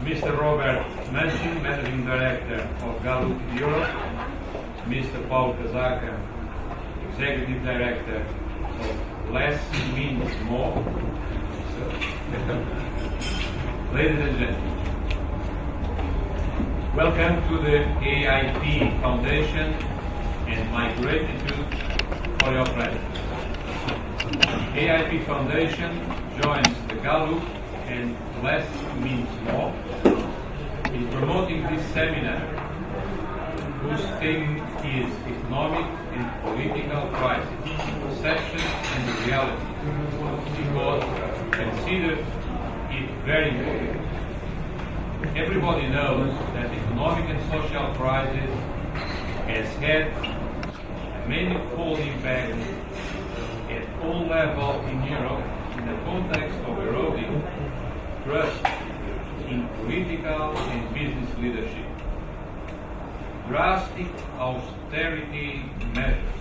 Mr. Robert Manchin, Managing Director of Gallup Europe, Mr. Paul Casaca, Executive Director of LessMeansMore. Ladies and gentlemen, welcome to the AIP Foundation and my gratitude for your presence. AIP Foundation joins the Gallup and LessMeansMore in promoting this seminar, whose theme is Economic and Political Crisis, Perception and Reality, because consider it very important. Everybody knows that economic and social crisis has had a manifold impact at all levels in Europe in the context of eroding trust in political and business leadership. Drastic austerity measures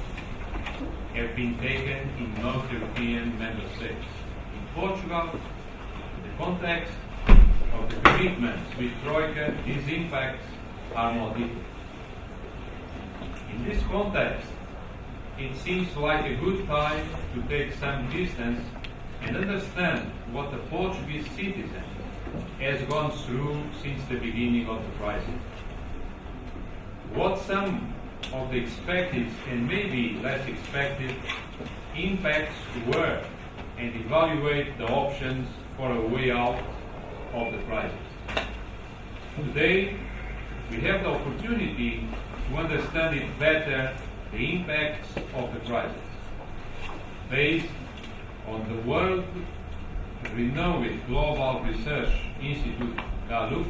have been taken in most European member states. In Portugal, in the context of the commitments with troika, these impacts are more difficult. In this context, it seems like a good time to take some distance and understand what the Portuguese citizen has gone through since the beginning of the crisis. What some of the expected and maybe less expected impacts were, and evaluate the options for a way out of the crisis. Today, we have the opportunity to understand it better, the impacts of the crisis, based on the world-renowned global research institute Gallup,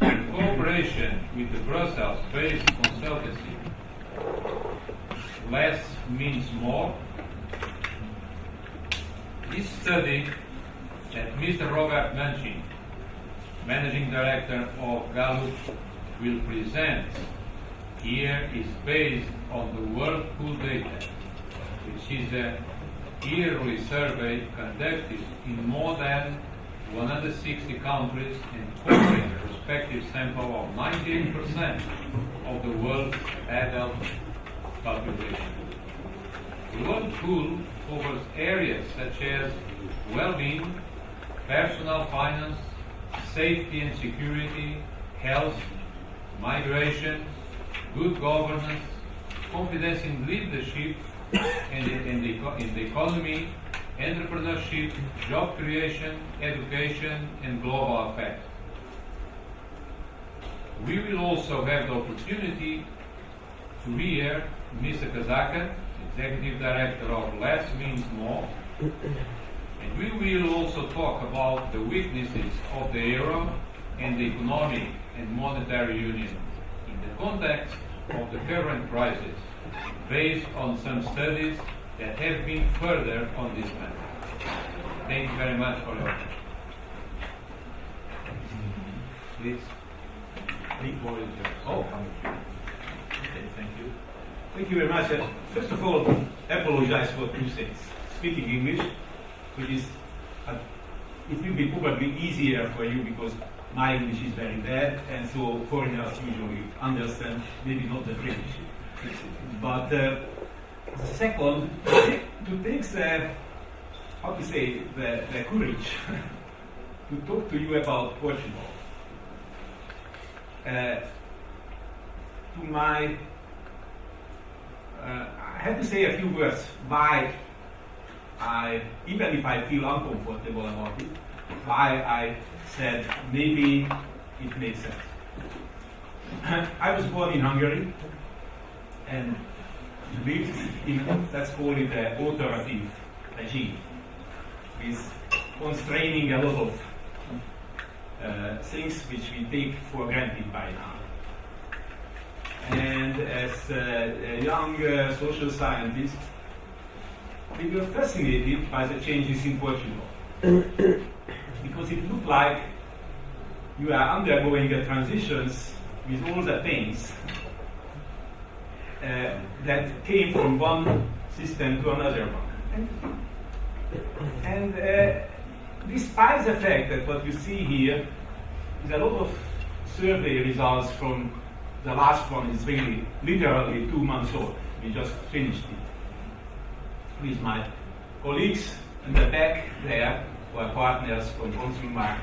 in cooperation with the Brussels-based consultancy LessMeansMore. This study that Mr. Robert Manchin, Managing Director of Gallup, will present here is based on the World Pool data, which is a yearly survey conducted in more than 160 countries and covering a prospective sample of 98% of the world's adult population. The World Pool covers areas such as well-being, personal finance, safety and security, health, migration, good governance, confidence in leadership and in the economy, entrepreneurship, job creation, education, and global affairs. We will also have the opportunity to hear Mr. Casaca, Executive Director of LessMeansMore, and we will also talk about the weaknesses of the euro and the economic and monetary union in the context of the current crisis, based on some studies that have been further on this matter. Thank you very much for your attention. Please. Okay, thank you. Thank you very much. First of all, apologize for two things. Speaking English, which is, it will be probably easier for you because my English is very bad, and so foreigners usually understand, maybe not the British. But the second, to take the, how to say, the courage to talk to you about Portugal. I have to say a few words why even if I feel uncomfortable about it, why I said maybe it makes sense. I was born in Hungary and lived in, let's call it, an authoritative regime, with constraining a lot of things which we take for granted by now. And as a young social scientist, we were fascinated by the changes in Portugal, because it looked like you are undergoing a transitions with all the pains that came from one system to another one. And despite the fact that what you see here is a lot of survey results from the last one is really literally 2 months old. We just finished it with my colleagues in the back there, who are partners from consumer.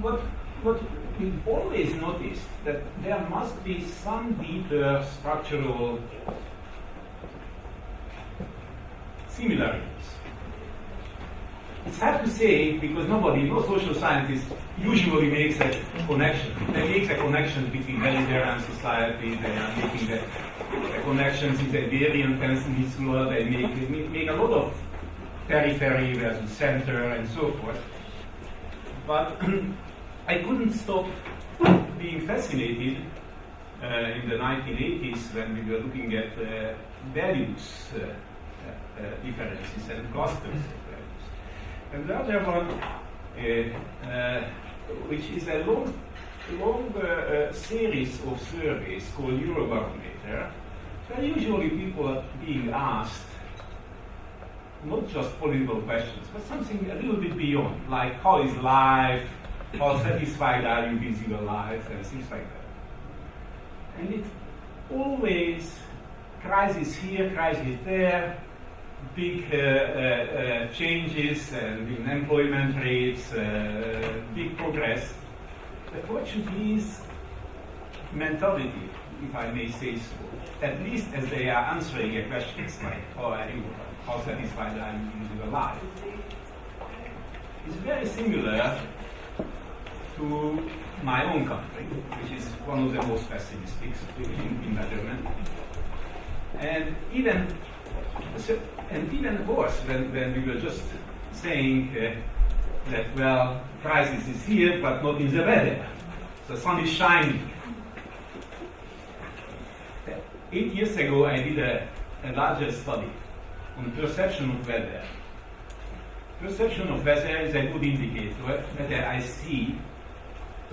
What we always noticed that there must be some deeper structural similarities. It's hard to say because no social scientist usually makes a connection. They make a connection between Mediterranean society, they are making the connections in the Iberian Peninsula, they make a lot of periphery versus center and so forth. But I couldn't stop being fascinated in the 1980s when we were looking at values differences and clusters of values. And the other one, which is a long series of surveys called Eurobarometer, where usually people are being asked not just political questions, but something a little bit beyond, like how is life, how satisfied are you with your life, and things like that. And it always crisis here, crisis there, big changes in employment rates, big progress. The Portuguese mentality, if I may say so, at least as they are answering a questions like how are you, how satisfied are you with your life, is very similar to my own country, which is one of the most pessimistic in measurement. And even worse, when we were just saying that, well, crisis is here, but not in the weather. The sun is shining. 8 years ago, I did a larger study on perception of weather. Perception of weather is a good indicator whether I see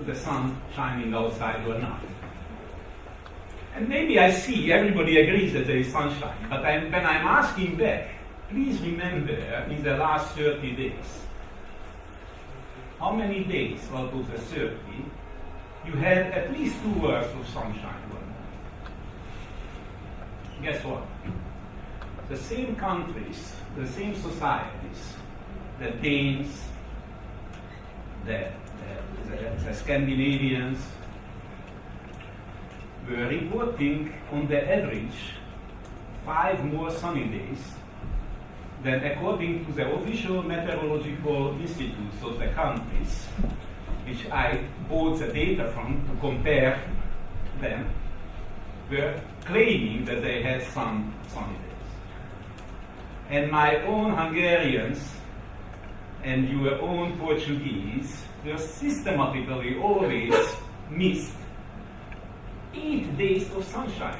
the sun shining outside or not. And maybe I see, everybody agrees that there is sunshine, but when I'm asking back, please remember in the last 30 days, how many days out of the 30 you had at least 2 hours of sunshine one morning? Guess what? The same countries, the same societies, the Danes, the Scandinavians, were reporting on the average 5 more sunny days than according to the official meteorological institutes of the countries, which I bought the data from to compare them, were claiming that they had some sunny days. And my own Hungarians and your own Portuguese were systematically always missed 8 days of sunshine.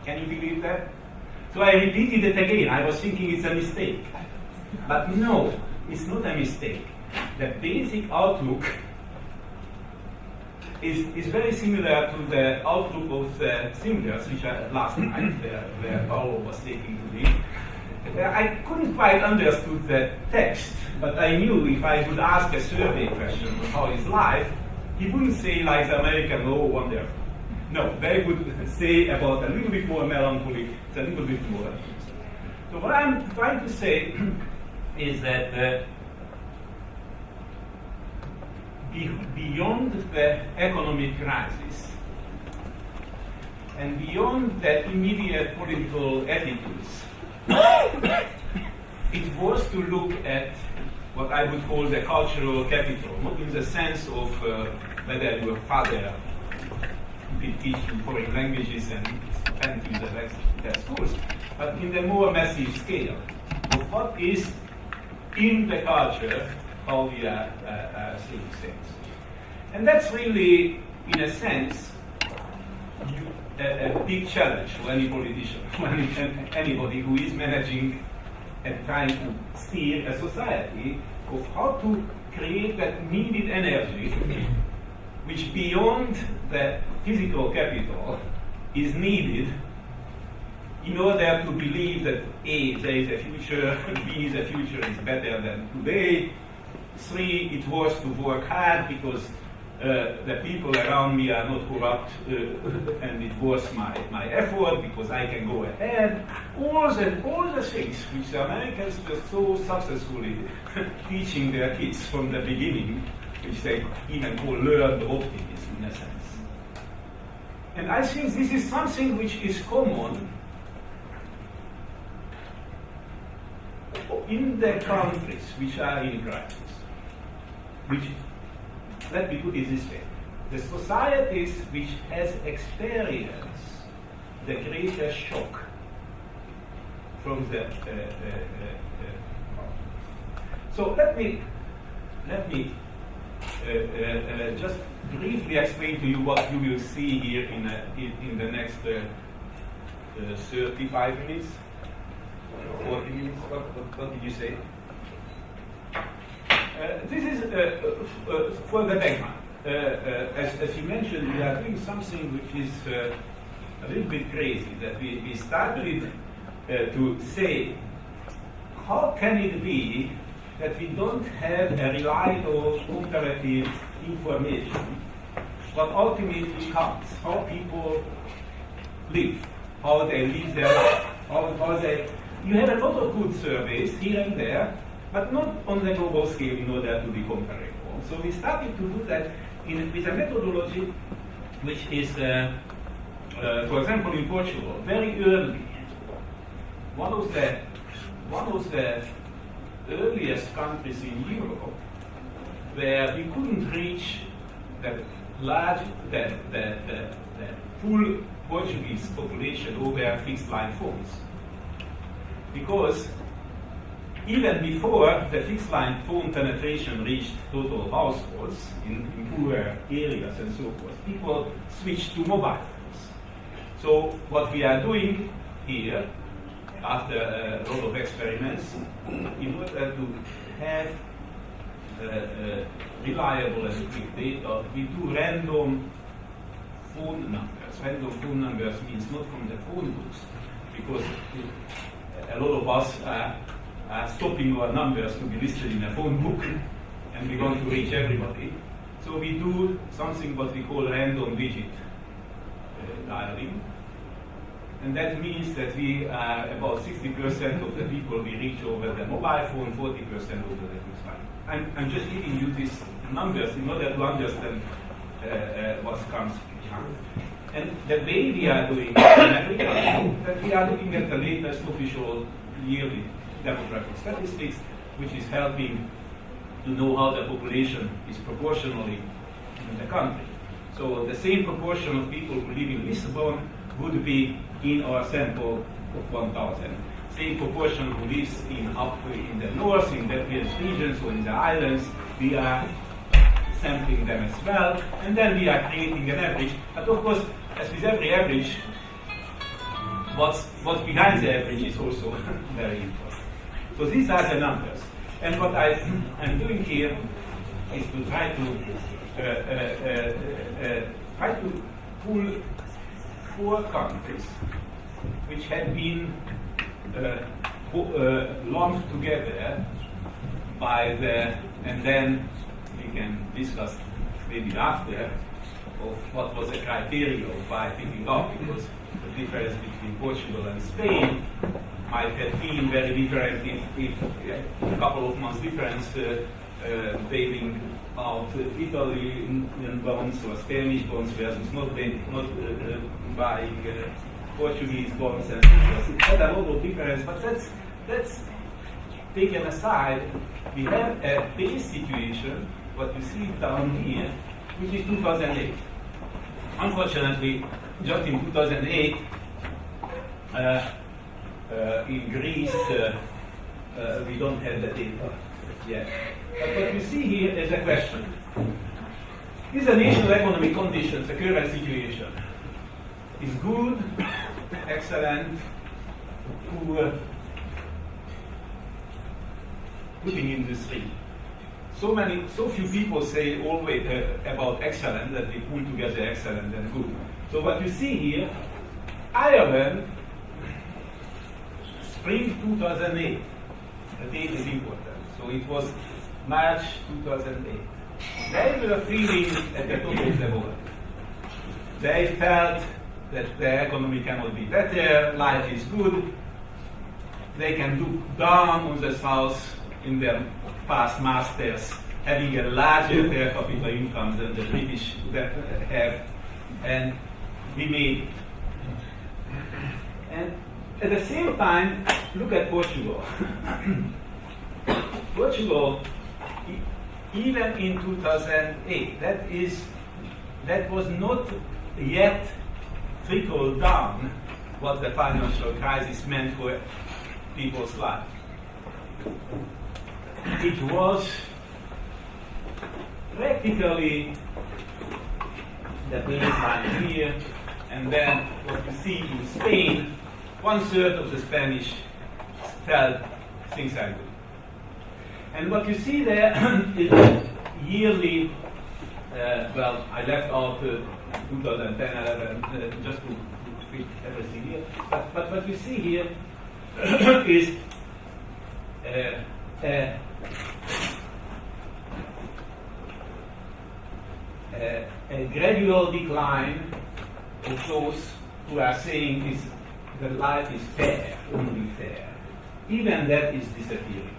Can you believe that? So I repeated it again. I was thinking it's a mistake. But no, it's not a mistake. The basic outlook is very similar to the outlook of the singers, which are last night, where Paolo was taking to me. I couldn't quite understood the text, but I knew if I would ask a survey question on how is life, he wouldn't say like the American, oh, wonderful. No, they would say about a little bit more melancholy, it's a little bit more. So what I'm trying to say is that beyond the economic crisis and beyond the immediate political attitudes, it was to look at what I would call the cultural capital, not in the sense of whether your father did teach you foreign languages and spent in the schools, but in the more massive scale of what is in the culture, how we are seeing things. And that's really, in a sense, a big challenge to any politician, to anybody who is managing and trying to steer a society of how to create that needed energy which beyond the physical capital is needed in order to believe that A, there is a future, B, the future is better than today. 3, it was to work hard because the people around me are not corrupt and it was my effort because I can go ahead. All the things which the Americans were so successfully teaching their kids from the beginning, which they even call learned optimism in a sense. And I think this is something which is common in the countries which are in crisis. Which, let me put it this way, the societies which has experienced the greatest shock from the so let me just briefly explain to you what you will see here in the next 35 minutes, 40 minutes. What did you say? This is for the background. As you mentioned, we are doing something which is a little bit crazy, that we started to say, how can it be that we don't have a reliable comparative information what ultimately counts, how people live, how they live their life, how they... You have a lot of good surveys here and there, but not on the global scale in order to be comparable. So we started to do that with a methodology which is, for example, in Portugal, very early. One of the earliest countries in Europe where we couldn't reach the full Portuguese population over fixed line phones. Because even before the fixed line phone penetration reached total households in poorer areas and so forth, people switched to mobile phones. So what we are doing here, after a lot of experiments, in order to have reliable and quick data, we do random phone numbers. Random phone numbers means not from the phone books, because a lot of us are stopping our numbers to be listed in a phone book, and we want to reach everybody. So we do something what we call random digit dialing. And that means that we are about 60% of the people we reach over the mobile phone, 40% over the fixed line. I'm just giving you these numbers in order to understand what comes behind. And the way we are doing it in Africa, that we are looking at the latest official yearly demographic statistics, which is helping to know how the population is proportionally in the country. So the same proportion of people who live in Lisbon would be in our sample of 1,000. Same proportion who lives up in the north, in the various regions or in the islands, we are sampling them as well, and then we are creating an average. But of course, as with every average, what's behind the average is also very important. So these are the numbers. And what I'm doing here is to try to pull 4 countries which have been lumped together by and then we can discuss maybe after of what was the criteria of why picking up, because the difference between Portugal and Spain might have been very different if a couple of months difference bailing out Italian bonds or Spanish bonds versus not buying Portuguese bonds, and it had a lot of difference, but that's taken aside. We have a base situation, what you see down here, which is 2008. Unfortunately, just in 2008, in Greece, we don't have the data yet. But what you see here is a question. Is the national economic conditions, the current situation, is good, excellent, poor? Putting in the 3. So few people say always about excellent that they pull together excellent and good. So what you see here, Ireland spring 2008. The date is important. So it was March 2008. They were feeling at the top of the world. They felt that the economy cannot be better, life is good. They can look down on the South in their past masters, having a larger per capita income than the British have, and we made it. And at the same time, look at Portugal. Portugal, even in 2008, that was not yet trickled down what the financial crisis meant for people's life. It was practically the baseline here, and then what you see in Spain, 1/3 of the Spanish felt things are good. And what you see there is yearly, well, I left out 2010, 11, just to fit everything here. But what you see here is a gradual decline of those who are saying that life is fair, only fair. Even that is disappearing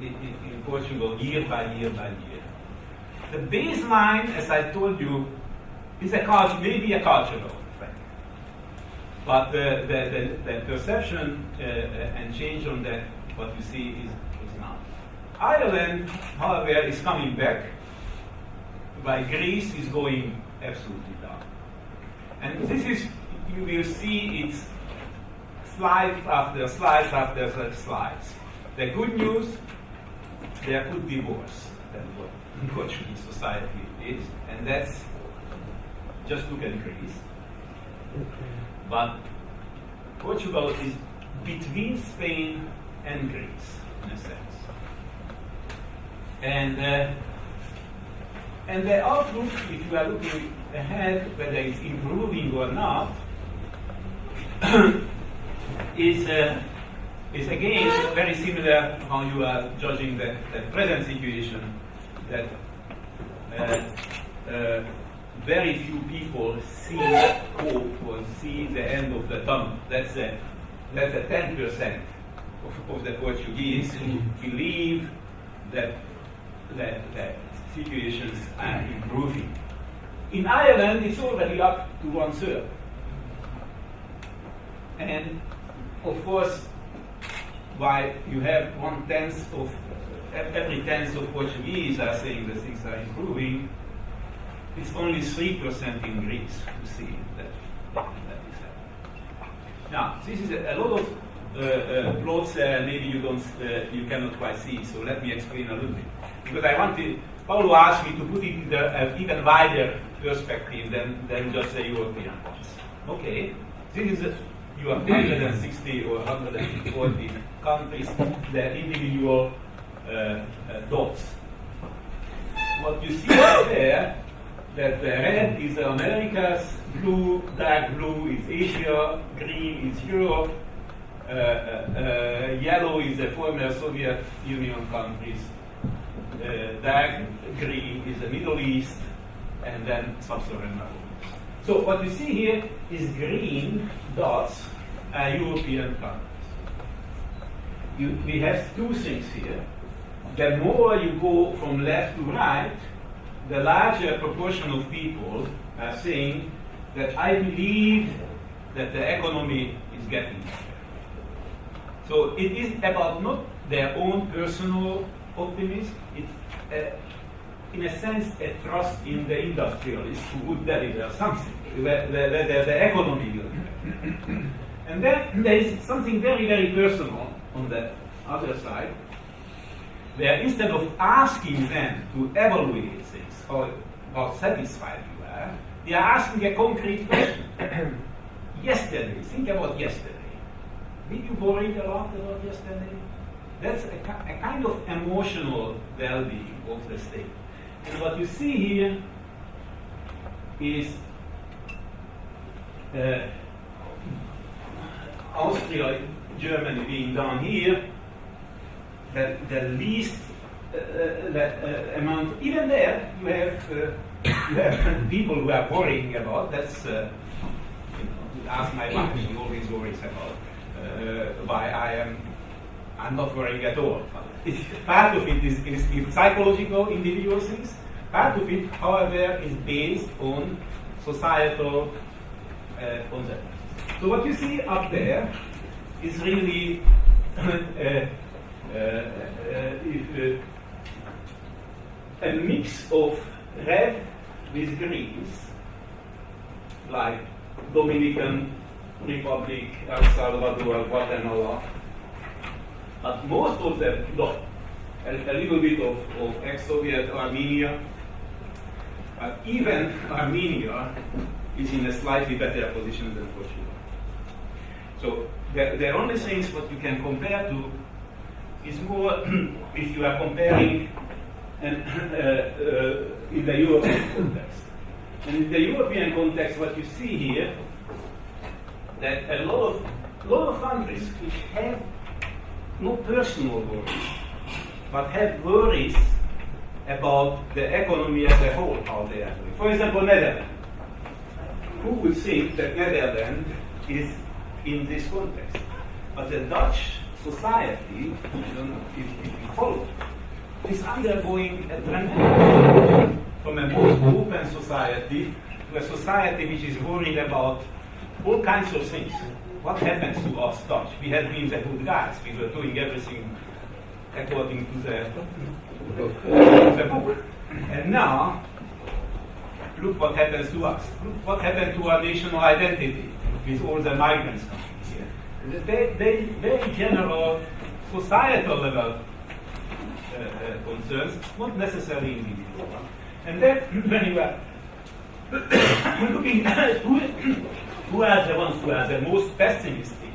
in Portugal year by year by year. The baseline, as I told you, is maybe a cultural fact. But the perception and change on that, what you see is not. Ireland, however, is coming back, while Greece is going absolutely down. And this is, you will see it's slide after slide after slides. The good news, there could be worse than what Portuguese society is, and that's, just look at Greece. But Portugal is between Spain and Greece, in a sense. And the outlook, if you are looking ahead, whether it's improving or not, is again very similar how you are judging the present situation, that very few people see hope or see the end of the tunnel. That's a 10% of the Portuguese who believe that the situations are improving. In Ireland, it's already up to 1/3. And of course, while you have 1/10 of every 10th of Portuguese are saying that things are improving, it's only 3% in Greece who see that is happening. Now, this is a lot of plots maybe you cannot quite see, so let me explain a little bit. Because Paulo asked me to put it in an even wider perspective than just the European ones. Okay, this is you have 160 or 140 countries, the individual dots. What you see there, that the red is Americas, blue, dark blue is Asia, green is Europe, yellow is the former Soviet Union countries, dark green is the Middle East, and then Sub-Saharan Africa. So what you see here is green dots are European countries. We have two things here. The more you go from left to right, the larger proportion of people are saying that I believe that the economy is getting better. So it is about not their own personal optimism, it's in a sense a trust in the industrialists who would deliver something, the economy will be better. And then there is something very, very personal on the other side, where instead of asking them to evaluate things, or how satisfied you are, they are asking a concrete question. Yesterday, think about yesterday. Did you worry a lot about yesterday? That's a kind of emotional well-being of the state. And what you see here is Austria Germany being down here, the least amount, even there, you have people who are worrying about, that's, ask my wife, she always worries about why I'm not worrying at all. Part of it is psychological, individual things. Part of it, however, is based on societal concepts. So what you see up there is really a mix of red with greens, like Dominican Republic, El Salvador, Guatemala. But most of them, a little bit of ex-Soviet Armenia. But even Armenia is in a slightly better position than Portugal. So the only things what you can compare to is more if you are comparing in the European context. And in the European context, what you see here, that a lot of countries which have no personal worries, but have worries about the economy as a whole, how they are doing. For example, Netherlands. Who would think that Netherlands is in this context? But the Dutch society, I don't know if you follow, is undergoing a tremendous from a most open society to a society which is worried about all kinds of things. What happens to us Dutch? We had been the good guys. We were doing everything according to the book. And now, look what happens to us. Look what happened to our national identity with all the migrants coming here. They very general societal level concerns, not necessarily individual. And then when you are looking at who are the ones who are the most pessimistic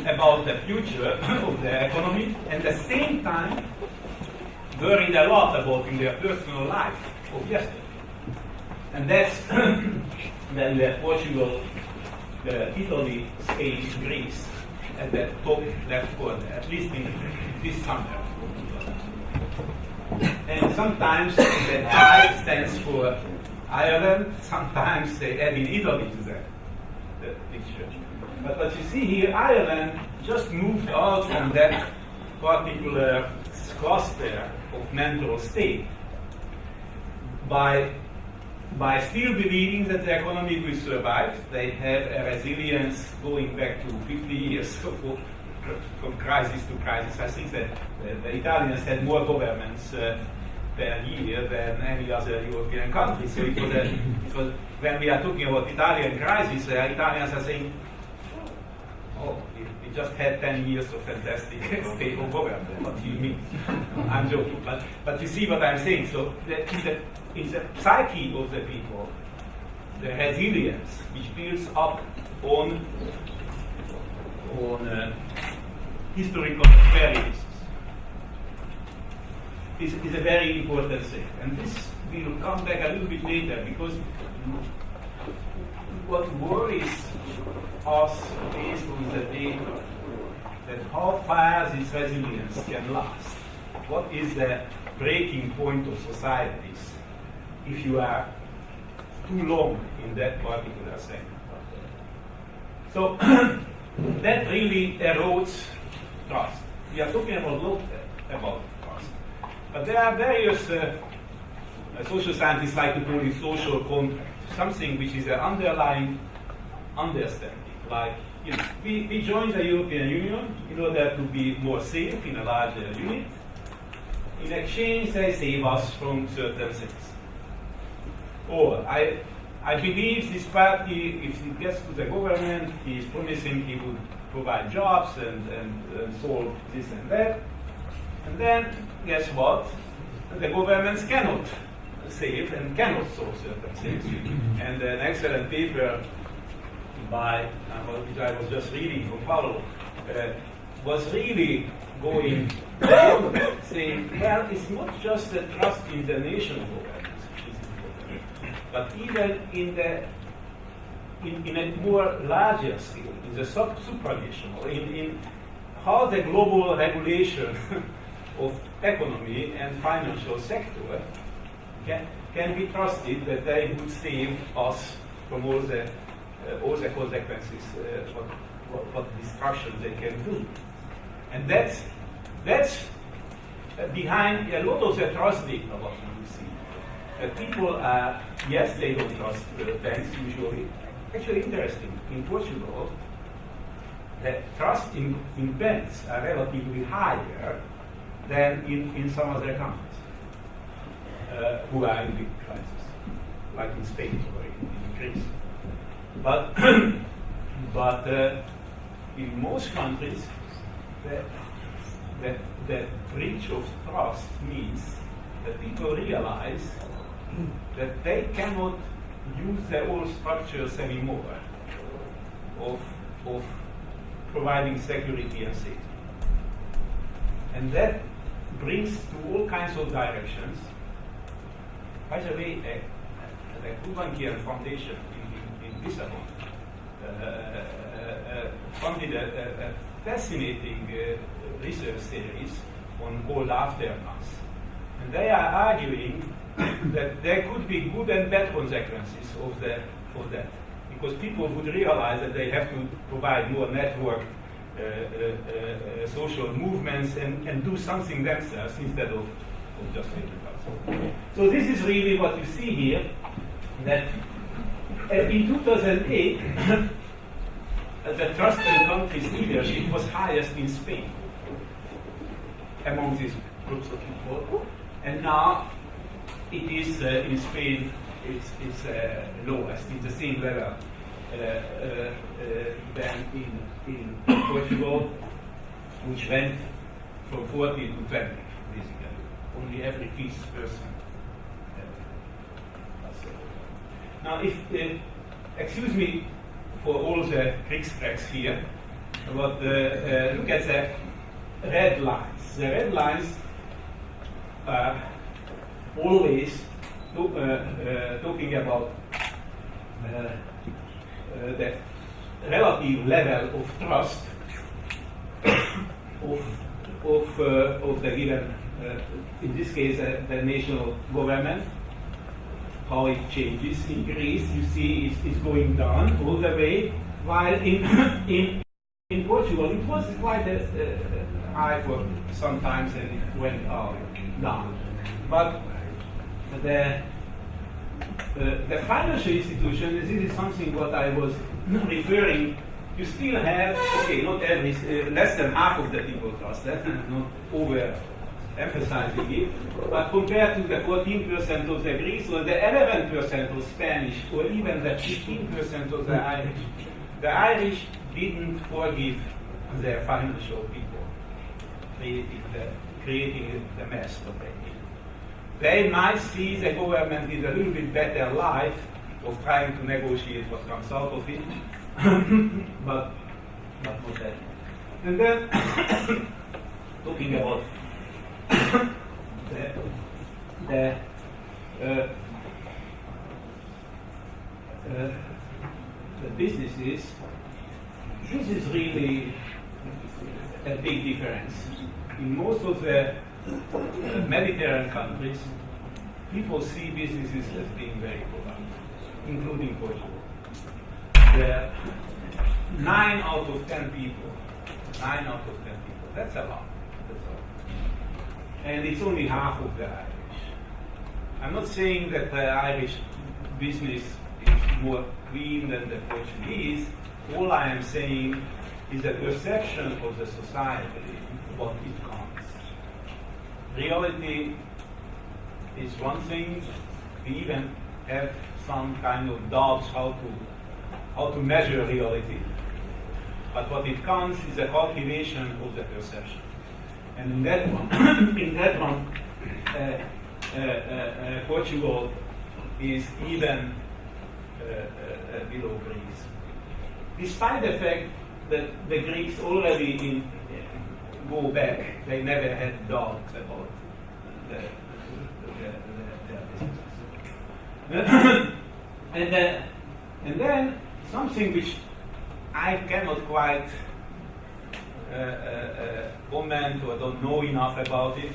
about the future of the economy, and at the same time worried a lot about in their personal life of yesterday. And that's then we have Portugal, Italy, Spain, Greece at the top left corner, at least in this summer. And sometimes the I stands for Ireland, sometimes they add in Italy to that the picture. But what you see here, Ireland just moved out from that particular cluster of mental state by still believing that the economy will survive. They have a resilience going back to 50 years from crisis to crisis. I think that the Italians had more governments per year than any other European country. So it was when we are talking about Italian crisis, Italians are saying, oh, we just had 10 years of fantastic stable government. What do you mean? I'm joking, but you see what I'm saying. So in the psyche of the people, the resilience which builds up on historical experiences is a very important thing. And this will come back a little bit later, because what worries us based on the data, that how far this resilience can last. What is the breaking point of societies if you are too long in that particular segment? So that really erodes trust. We are talking about trust. But there are various social scientists like to call it social contract, something which is an underlying understanding. Like, we joined the European Union in order to be more safe in a larger unit. In exchange, they save us from certain things. Or I believe this party, if he gets to the government, he is promising he would provide jobs and solve this and that. And then, guess what? The governments cannot save and cannot solve certain things. And an excellent paper which I was just reading from Paulo, was really going beyond that, saying, well, it's not just the trust in the national governments which is important, but even in the in a more larger scale, in the supranational, in how the global regulation of economy and financial sector can be trusted that they would save us from all the consequences, what destruction they can do. And that's behind a lot of the trust data what we see. People are, yes, they don't trust banks usually. Actually interesting, in Portugal, the trust in banks are relatively higher than in some other countries who are in big crisis, like in Spain or in Greece. But in most countries, the breach of trust means that people realize that they cannot use their old structures anymore of providing security and safety. And that brings to all kinds of directions. By the way, the Gulbenkian Foundation in Lisbon funded a fascinating research series on old aftermaths. And they are arguing that there could be good and bad consequences of that, because people would realize that they have to provide more network social movements and do something themselves instead of just making us. So this is really what you see here, that in 2008 the trust in countries' leadership was highest in Spain among these groups of people, and now it is in Spain it's lowest, it's the same level than in Portugal, which went from 40 to 20, basically. Only every fifth person. Now, if excuse me for all the Kriegstracks here, but look at the red lines. The red lines are always talking about the relative level of trust of the given, in this case, the national government, how it changes. In Greece, you see it's going down all the way, while in Portugal it was quite high for some times and it went down. But the financial institution, this is something what I was referring. You still have, okay, not every, less than half of the people trust that, not over-emphasizing it, but compared to the 14% of the Greeks, or the 11% of Spanish, or even the 15% of the Irish didn't forgive their financial people, creating the mess that they did. They might see the government did a little bit better life of trying to negotiate what comes out of it, but not that. And then, talking about the businesses, this is really a big difference. In most of the Mediterranean countries, people see businesses as being very productive, including Portugal. The 9 out of 10 people, that's a lot. And it's only half of the Irish. I'm not saying that the Irish business is more clean than the Portuguese. All I am saying is the perception of the society, what it counts. Reality is one thing. We even have some kind of doubts how to measure reality. But what it counts is a calculation of the perception. And in that one, Portugal is even below Greece. Despite the fact that the Greeks already go back, they never had doubts about their businesses. And then something which I cannot quite comment or don't know enough about it,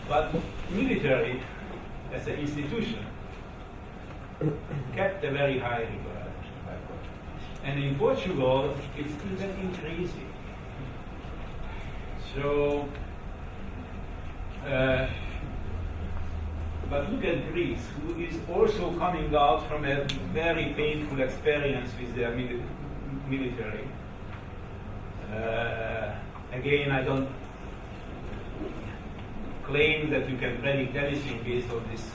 but military as an institution kept a very high regard. And in Portugal, it's even increasing. So, but look at Greece, who is also coming out from a very painful experience with their military. Again, I don't claim that you can predict anything based on this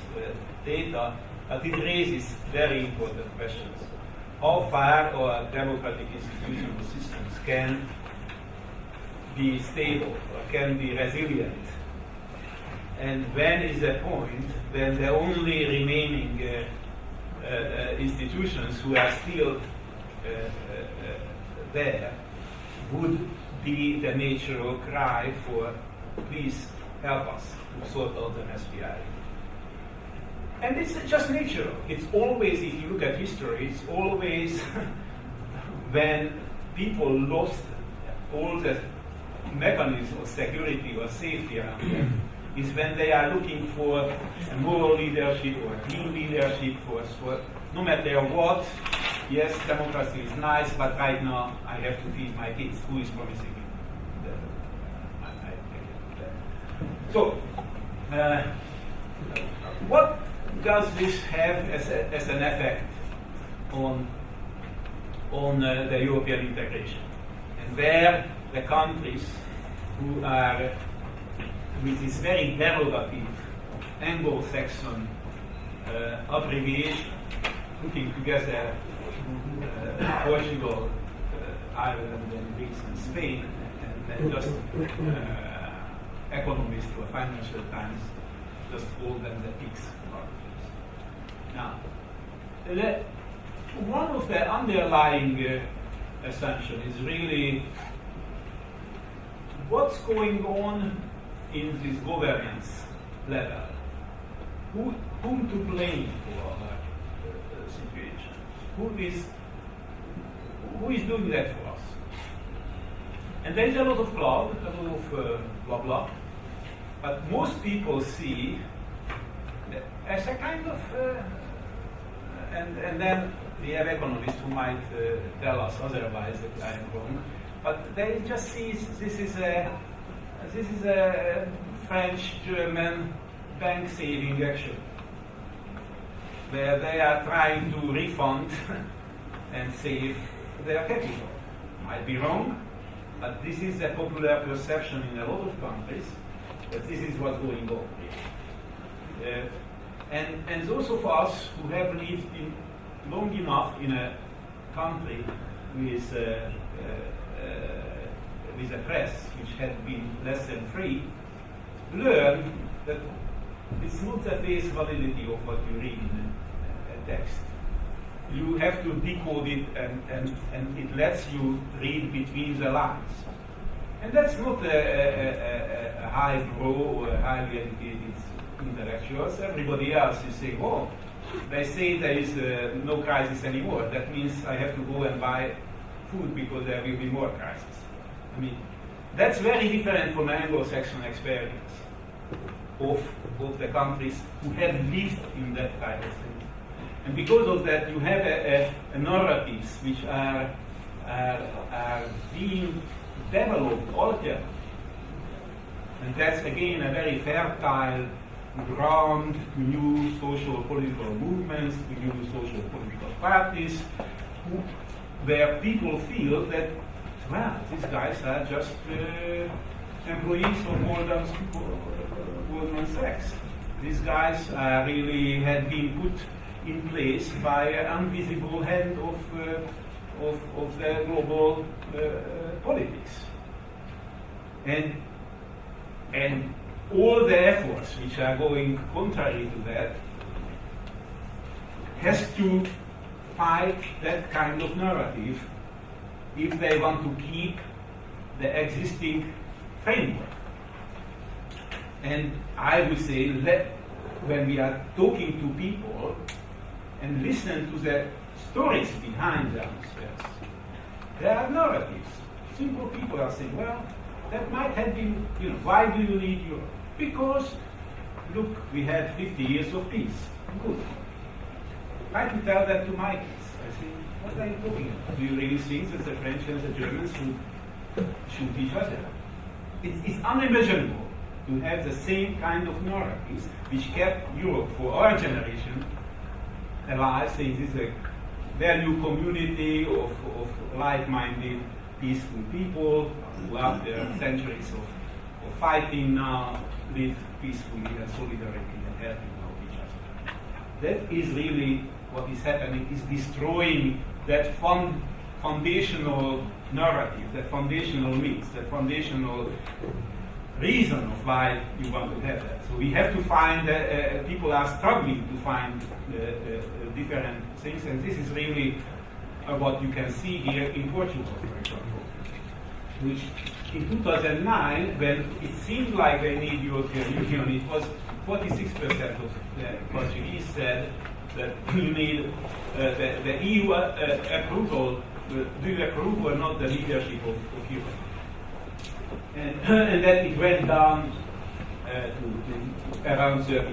data, but it raises very important questions. How far our democratic institutional systems can be stable or can be resilient? And when is the point when the only remaining institutions who are still there would be the natural cry for, please help us to sort out an SPI. And it's just natural. It's always, if you look at history, it's always when people lost all the mechanisms of security or safety around them, is when they are looking for a moral leadership or a clean leadership for no matter what. Yes, democracy is nice, but right now I have to feed my kids. Who is promising me? So, what does this have as an effect on the European integration? And where the countries who are with this very derogative Anglo-Saxon abbreviation, putting together Portugal, Ireland, and Greece and Spain, and just economists or Financial Times just call them the PIGS countries. Now, one of the underlying assumptions is really what's going on in this governance level. Whom to blame for our situation? Who is doing that for us? And there is a lot of cloud, a lot of blah blah, but most people see as a kind of, and then we have economists who might tell us otherwise that I am wrong, but they just see this is a French-German bank saving action, where they are trying to refund and save their capital. Might be wrong, but this is a popular perception in a lot of countries that this is what's going on. And those of us who have lived long enough in a country with a press which had been less than free, learn that it's not the face validity of what you read in a text. You have to decode it, and it lets you read between the lines. And that's not a high pro or a highly educated intellectuals. Everybody else is saying, oh, they say there is no crisis anymore. That means I have to go and buy food because there will be more crisis. I mean, that's very different from Anglo-Saxon experience of the countries who have lived in that kind of thing. And because of that, you have a narratives which are being developed, altered. And that's again a very fertile ground to new social political movements, to new social political parties, where people feel that, well, these guys are just employees of Goldman Sachs. These guys really had been put in place by an invisible hand of the global politics. And all the efforts which are going contrary to that has to fight that kind of narrative if they want to keep the existing framework. And I would say, when we are talking to people and listen to the stories behind the answers. There are narratives. Simple people are saying, well, that might have been, why do you need Europe? Because, look, we had 50 years of peace. Good. Try to tell that to my kids. I say, what are you talking about? Do you really think that the French and the Germans should each other? It's unimaginable to have the same kind of narratives which kept Europe for our generation alive, saying this is a value community of like-minded, peaceful people who, after centuries of fighting now, live peacefully and solidarity and helping out each other. That is really what is happening, is destroying that foundational narrative, that foundational myth, that foundational reason of why you want to have that. So we have to find, people are struggling to find different things, and this is really what you can see here in Portugal, for example, which in 2009, when it seemed like they need European Union, it was 46% of the Portuguese said that you need the EU approval, do you approve or not the leadership of Europe? And then it went down to around 30%.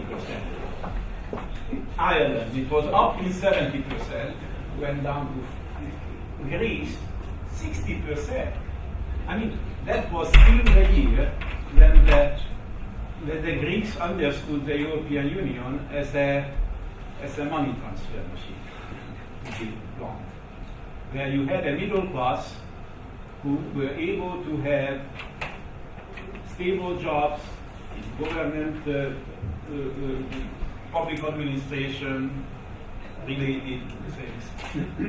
In Ireland, it was up in 70%, went down to Greece, 60%. I mean, that was still the year when the Greeks understood the European Union as a money transfer machine, where you had a middle class who were able to have stable jobs in government, public administration related things,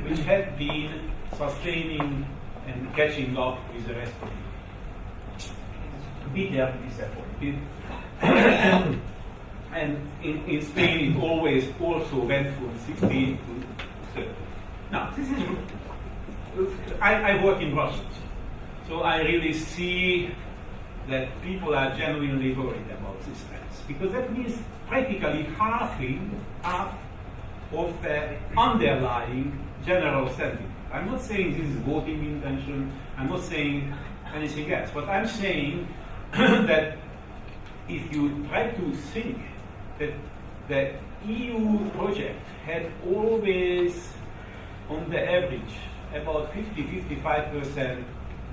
which had been sustaining and catching up with the rest of it. Bitterly disappointed. And in Spain, it always also went from 16 to 30. Now, this is. I work in Brussels, so I really see that people are genuinely worried about these trends, because that means practically half of the underlying general sentiment. I'm not saying this is voting intention, I'm not saying anything else, but I'm saying that if you try to think that the EU project had always, on the average, about 50-55%,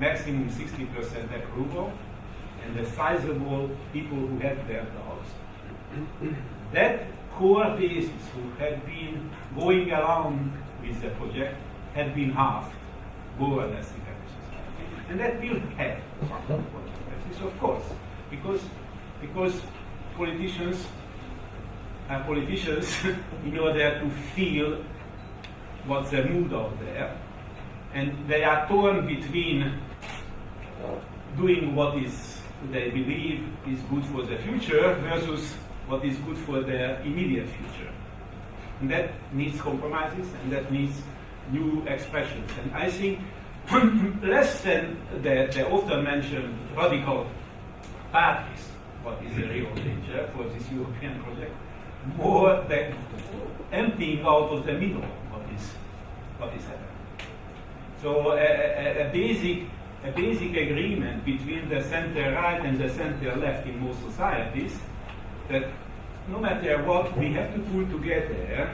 maximum 60% approval, and the sizable people who had their doubts. That core basis who had been going along with the project had been halved, more or less, in every society. And that will have some consequences, of course, because politicians are politicians in order to feel what's the mood out there, and they are torn between doing what they believe is good for the future versus what is good for their immediate future. And that needs compromises, and that needs new expressions. And I think less than the often mentioned radical parties, what is a real danger for this European project, more the emptying out of the middle, what is happening. So a basic agreement between the center right and the center left in most societies, that no matter what, we have to pull together,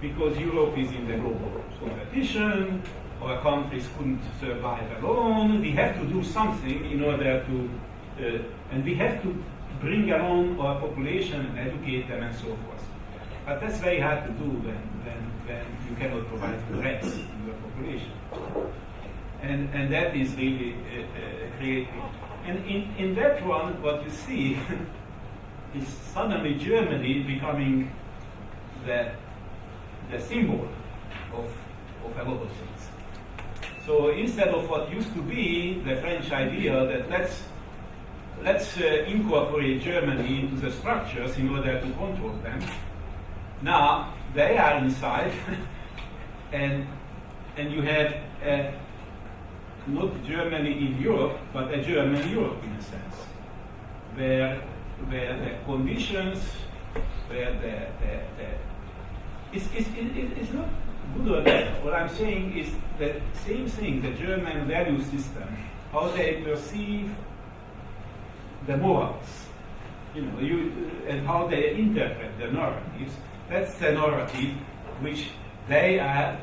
because Europe is in the global competition, our countries couldn't survive alone, we have to do something in order to, and we have to bring along our population and educate them and so forth. But that's very hard to do when you cannot provide rents in your population. And that is really creating. And in that one, what you see is suddenly Germany becoming the symbol of a lot of things. So instead of what used to be the French idea that let's incorporate Germany into the structures in order to control them, now they are inside, and you have not Germany in Europe, but a German Europe in a sense, where the conditions, where it's not good or bad. What I'm saying is that same thing, the German value system, how they perceive the morals, and how they interpret the narratives. That's the narrative which they are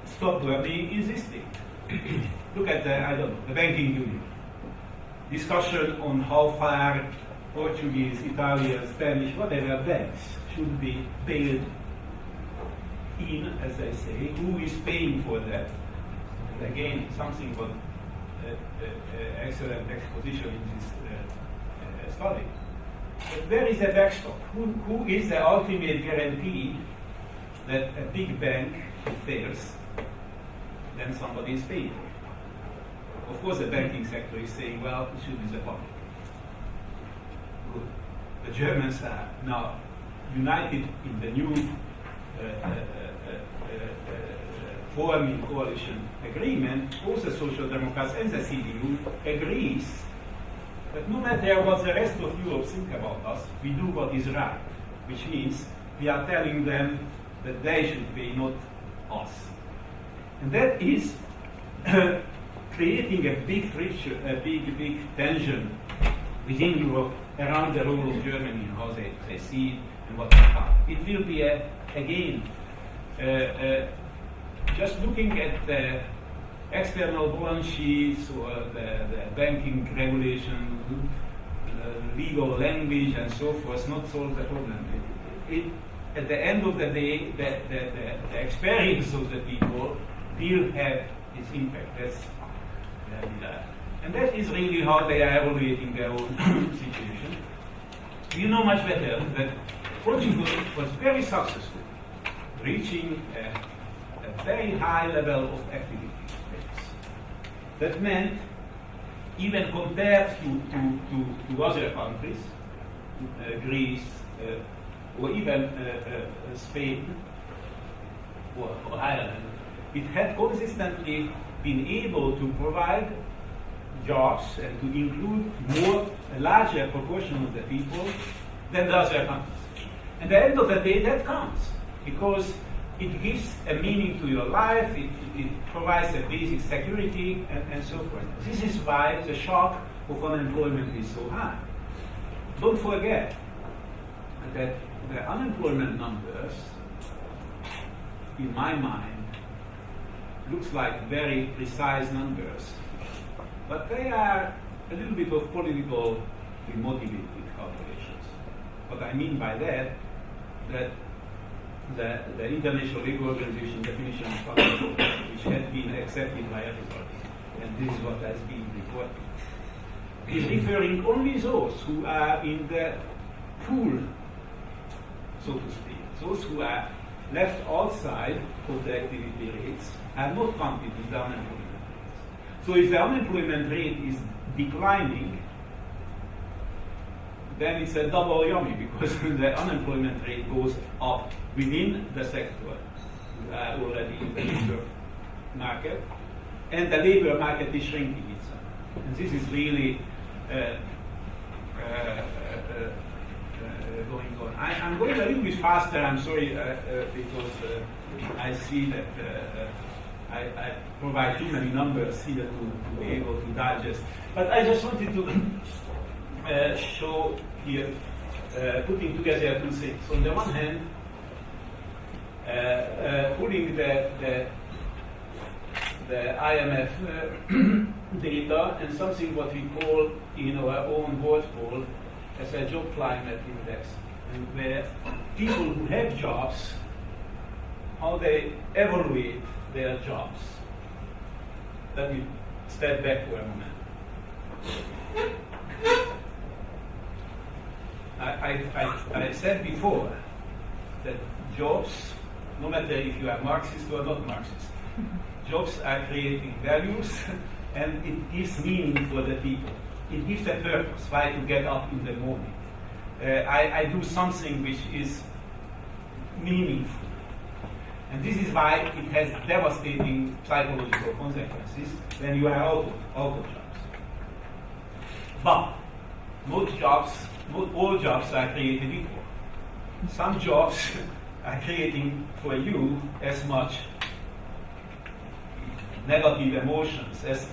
stubbornly insisting. Look at the banking union. Discussion on how far Portuguese, Italian, Spanish, whatever banks should be bailed in, as they say. Who is paying for that? And again, something was excellent exposition in this study. But where is the backstop? Who is the ultimate guarantee that a big bank fails, then somebody is paying for it? Of course, the banking sector is saying, well, it should be the public. Good. The Germans are now united in the new forming coalition agreement. Both the Social Democrats and the CDU agrees that no matter what the rest of Europe think about us, we do what is right, which means we are telling them that they should pay, not us. And that is creating a big friction, a big tension within Europe around the role of Germany and how they see it and what they are. It will be, again, just looking at the external balance sheets or the banking regulation, legal language and so forth, not solve the problem. At the end of the day, the experience of the people will have its impact. And that is really how they are evaluating their own situation. You know much better that Portugal was very successful, reaching a very high level of activity. That meant, even compared to other countries, Greece, or even Spain or Ireland, it had consistently been able to provide jobs and to include a larger proportion of the people than the other countries. And at the end of the day, that counts, because it gives a meaning to your life, it provides a basic security, and so forth. This is why the shock of unemployment is so high. Don't forget that the unemployment numbers, in my mind, looks like very precise numbers, but they are a little bit of politically motivated calculations. What I mean by that the International Labour Organization definition of unemployment, which had been accepted by everybody, and this is what has been reported, is referring only those who are in the pool, so to speak. Those who are left outside of the activity rates are not counted in the unemployment rates. So if the unemployment rate is declining, then it's a double yummy, because the unemployment rate goes up within the sector already in the labor market, and the labor market is shrinking itself. And this is really going on. I'm going a little bit faster, I'm sorry, because I see that I provide too many numbers here to be able to digest. But I just wanted to show here, putting together two things. On the one hand, putting the IMF data and something what we call in our own world poll as a job climate index, and where people who have jobs, how they evaluate their jobs. Let me step back for a moment. I said before that jobs, no matter if you are Marxist or not Marxist, jobs are creating values and it gives meaning for the people. It gives a purpose, why to get up in the morning. I do something which is meaningful. And this is why it has devastating psychological consequences when you are out of jobs. But not all jobs are created equal. Some jobs are creating for you as much negative emotions as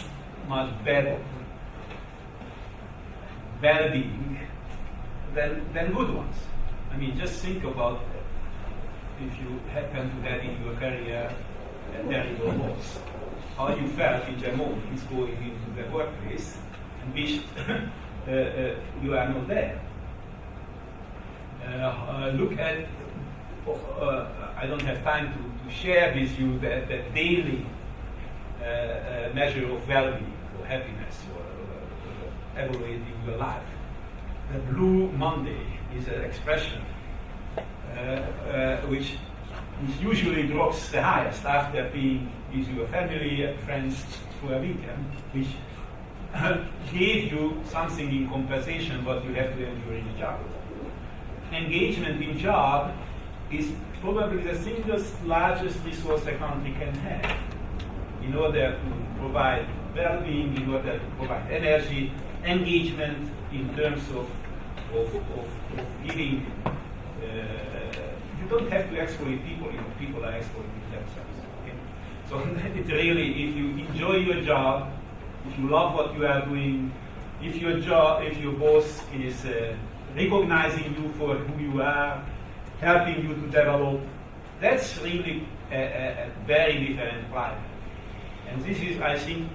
much better well-being than good ones. I mean, just think about if you happen to have in your career a terrible loss, how you felt in the moment going into the workplace and wished you are not there. Look at, I don't have time to share with you that daily measure of well-being or happiness or evaluating your life. The Blue Monday is an expression which usually drops the highest after being with your family and friends for a weekend, which gave you something in compensation what you have to endure in a job. Engagement in job is probably the single largest resource a country can have in order to provide well-being, in order to provide energy, engagement in terms of giving. You don't have to exploit people, people are exploiting themselves. Okay? So it really, if you enjoy your job, if you love what you are doing, if your boss is recognizing you for who you are, helping you to develop, that's really a very different climate. And this is, I think,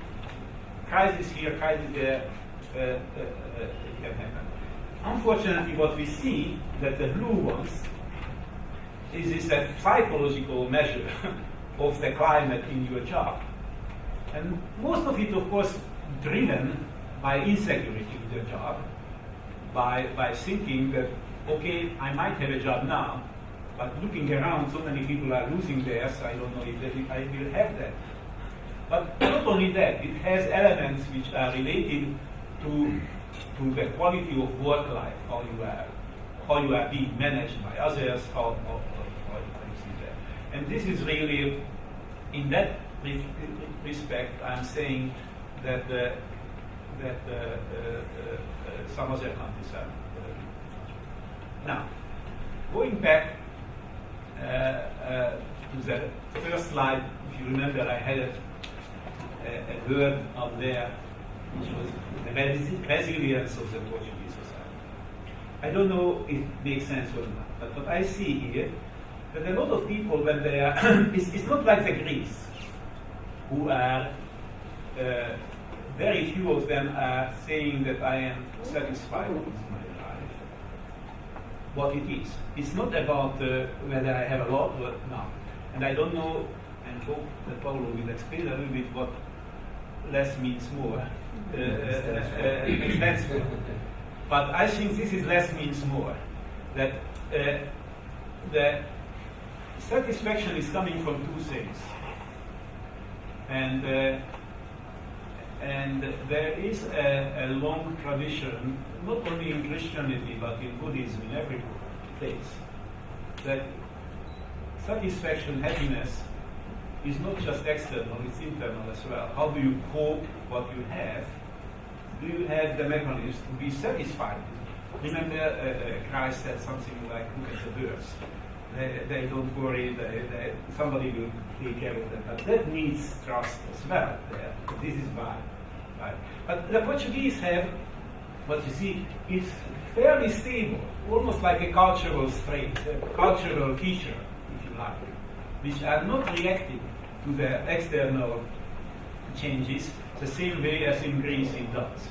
crisis here, crisis there, can happen. Unfortunately, what we see that the blue ones is a psychological measure of the climate in your job. And most of it, of course, driven by insecurity in the job, by thinking that, okay, I might have a job now, but looking around, so many people are losing theirs, I don't know if I will have that. But not only that, it has elements which are related to the quality of work life, how you are being managed by others, how you see that. And this is really, in that respect, I'm saying that some other countries are. Now, going back to the first slide, if you remember, I had a word up there, which was the resilience of the Portuguese society. I don't know if it makes sense or not, but what I see here, that a lot of people, when they are, it's not like the Greeks, who are, very few of them are saying that I am satisfied with my life. What it is. It's not about whether I have a lot or not. And I don't know, and hope that Paulo will explain a little bit what less means more. Stands for. But I think this is less means more. That the satisfaction is coming from two things. And there is a long tradition, not only in Christianity, but in Buddhism, in every place, that satisfaction, happiness, is not just external, it's internal as well. How do you cope what you have? Do you have the mechanism to be satisfied? Remember, Christ said something like, look at the birds. They don't worry, somebody will take care of them. But that needs trust as well. This is why. Right? But the Portuguese have, what you see, is fairly stable, almost like a cultural trait, a cultural feature, if you like, which are not reacting to the external changes the same way as in Greece it does.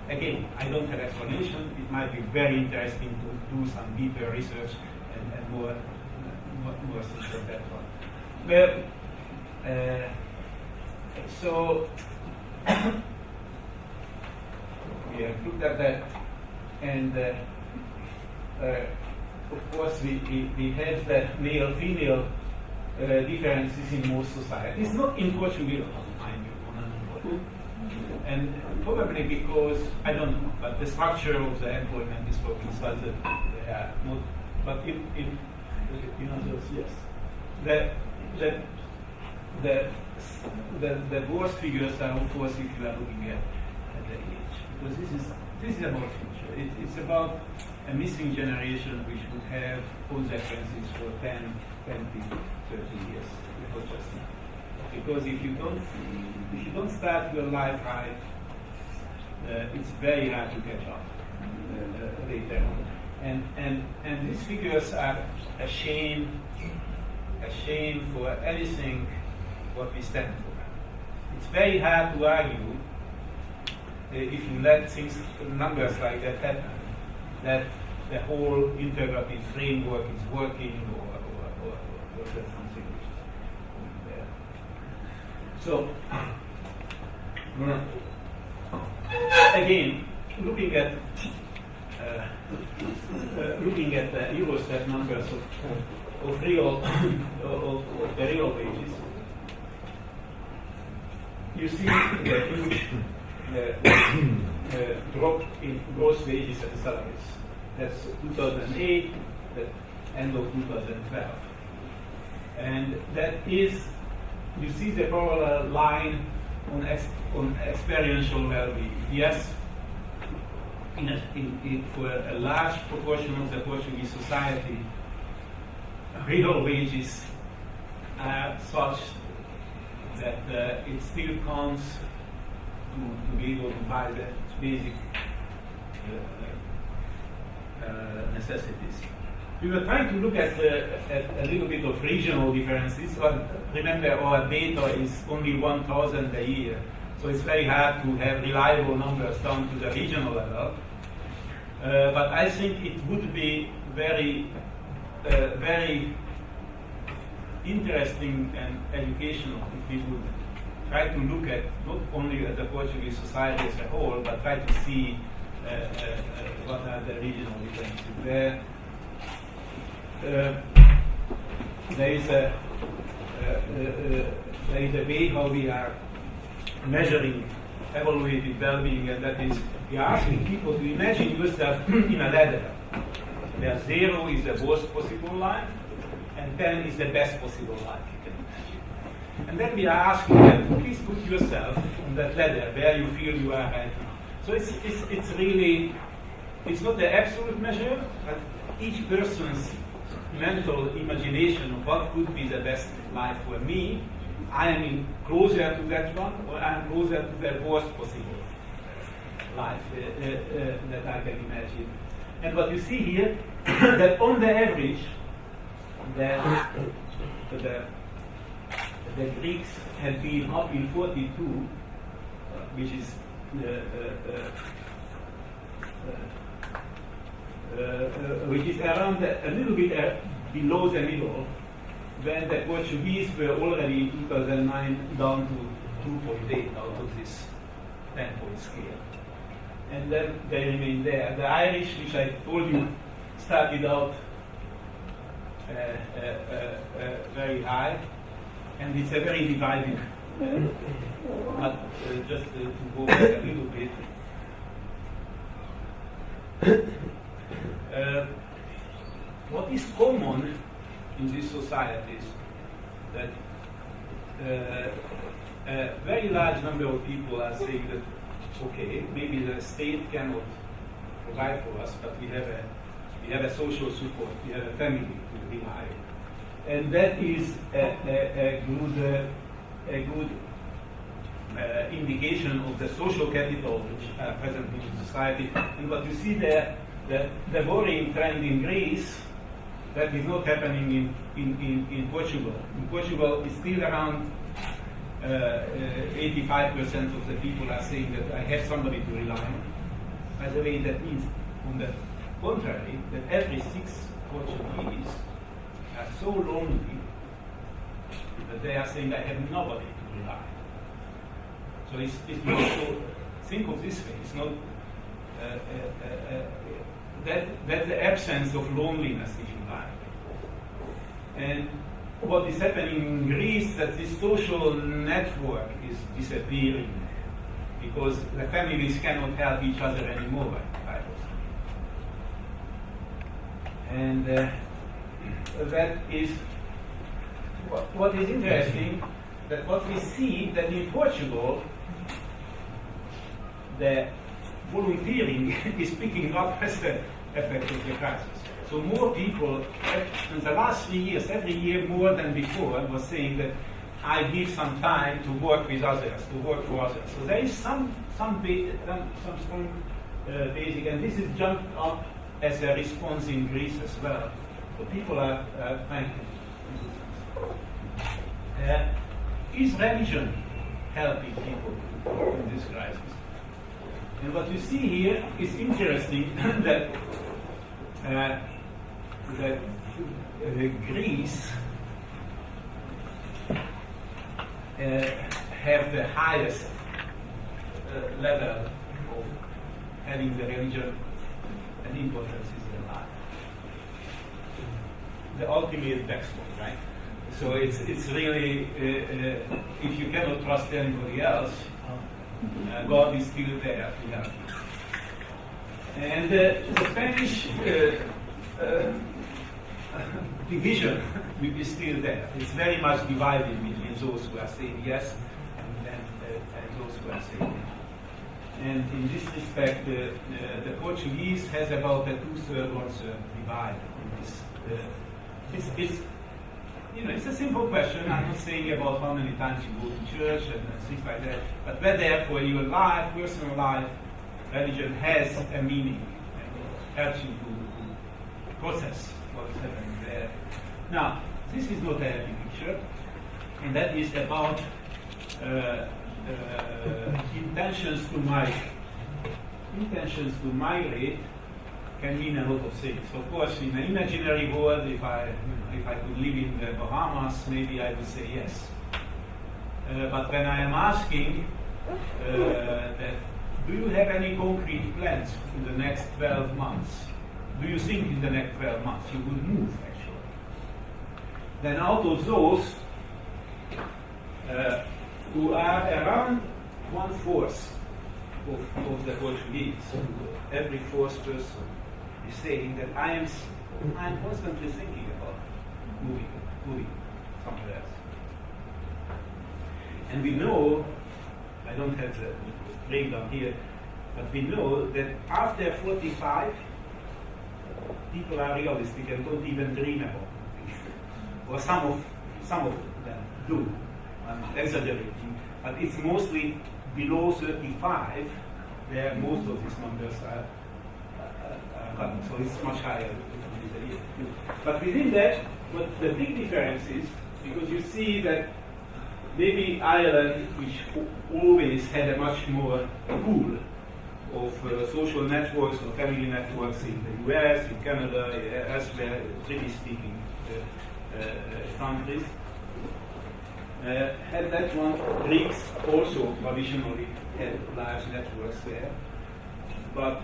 Again, I don't have explanation. It might be very interesting to do some deeper research and more things on that one. Well, so we have looked at that, and of course we have the male-female differences in most societies, not in Portugal, mind you, and probably because, I don't know, but the structure of the employment is probably such that they are not, but if you know, yes, the worst figures are, of course, if you are looking at the age, because this is about future. It's about a missing generation which would have consequences for 10, 20, 30 years, not just now. because if you don't start your life right, it's very hard to catch up later on. And these figures are a shame for anything what we stand for. It's very hard to argue if you let numbers like that happen, that the whole integrative framework is working or there's something which is there. So, again, looking at the Eurostat numbers of the real wages, you see the huge drop in gross wages and salaries. That's 2008, the end of 2012. And that is, you see the parallel line on experiential well-being. Yes, for a large proportion of the Portuguese society, real wages are such that it still counts to be able to buy the basic necessities. We were trying to look at a little bit of regional differences, but remember our data is only 1,000 a year, so it's very hard to have reliable numbers down to the regional level. But I think it would be very interesting and educational if we would try to look at not only at the Portuguese society as a whole, but try to see what are the regional differences. There is a way how we are measuring evaluated well-being, and that is we are asking people to imagine yourself in a ladder where 0 is the worst possible life and 10 is the best possible life you can imagine. And then we are asking them to please put yourself on that ladder where you feel you are right now. So it's really, it's not the absolute measure, but each person's mental imagination of what could be the best life for me. I am closer to that one, or I am closer to the worst possible life that I can imagine. And what you see here, that on the average, the Greeks had been up in 42, which is around a little bit below the middle, when the Portuguese were already in 2009 down to 2.8 out of this 10-point scale. And then they remain there. The Irish, which I told you, started out very high, and it's a very divided. But just to go back a little bit. What is common in these societies that a very large number of people are saying that, okay, maybe the state cannot provide for us, but we have a social support, we have a family to rely on. And that is a good indication of the social capital which are present in the society. And what you see there, the worrying trend in Greece, that is not happening in Portugal. In Portugal, it's still around 85% of the people are saying that I have somebody to rely on. By the way, that means, on the contrary, that every 6 Portuguese are so lonely that they are saying I have nobody to rely on. So it's not so, think of this way, it's not that's the absence of loneliness, if you like. And what is happening in Greece, that this social network is disappearing because the families cannot help each other anymore. And that is what is interesting, that what we see that in Portugal, the volunteering is picking up as the effect of the crisis. So more people, in the last 3 years, every year more than before, was saying that I give some time to work with others, to work for others. So there is some strong basic, and this is jumped up as a response in Greece as well. So people are trying to do things. Is religion helping people in this crisis? And what you see here is interesting that Greece have the highest level of having the religion and importance in their life. The ultimate backstop, right? So it's really, if you cannot trust anybody else, God is still there to help you. And the Spanish division is still there. It's very much divided between those who are saying yes and those who are saying no. And in this respect, the Portuguese has about a 2/3, 1/3 divide in this. It's a simple question. I'm not saying about how many times you go to church and things like that, but whether for your life, personal life, religion has a meaning and helps you to process what's happening there. Now, this is not a happy picture, and that is about intentions to migrate. Intentions to migrate can mean a lot of things. Of course, in an imaginary world, if I could live in the Bahamas, maybe I would say yes. But when I am asking that, do you have any concrete plans in the next 12 months? Do you think in the next 12 months you would move, actually? Then out of those who are around 1/4 of the Portuguese, every fourth person is saying that I'm constantly thinking about moving somewhere else. And we know, I don't have the breakdown here, but we know that after 45, people are realistic and don't even dream about it. Or some of them do. I'm exaggerating, but it's mostly below 35 where most of these numbers are coming. So it's much higher. But within that, what the big difference is, because you see that maybe Ireland, which always had a much more pool of social networks or family networks in the US, in Canada, elsewhere, British-speaking countries, had that one. Greeks also traditionally had large networks there, but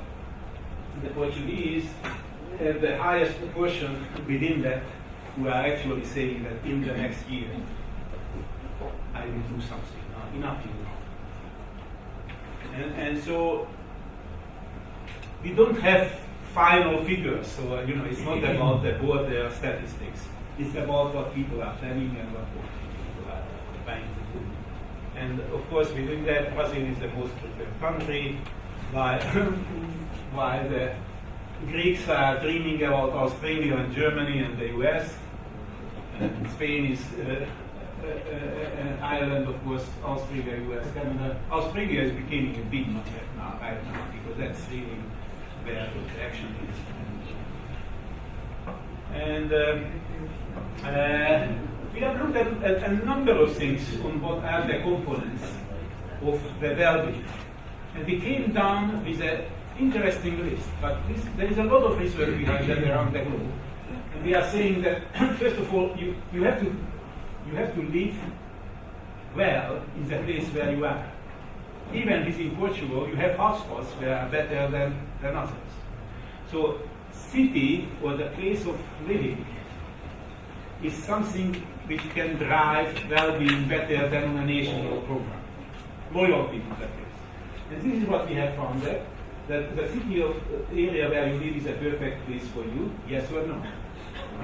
the Portuguese have the highest proportion within that who are actually saying that in the next year I will do something, enough to do. And so we don't have final figures, so it's not about the border statistics. It's about what people are planning and what people are trying to do. And of course, within that, Brazil is the most preferred country, while the Greeks are dreaming about Australia and Germany and the US, and Spain is Ireland, of course, Australia, US, Canada. Australia is becoming a big market right now, because that's really where the action is. And we have looked at a number of things on what are the components of the well-being. And we came down with an interesting list, but there is a lot of research behind that around the globe. And we are saying that, first of all, you have to live well in the place where you are. Even within Portugal, you have hotspots that are better than others. So, city or the place of living is something which can drive well-being better than on a national program. Loyalty to that place. And this is what we have found there, that the city of area where you live is a perfect place for you, yes or no.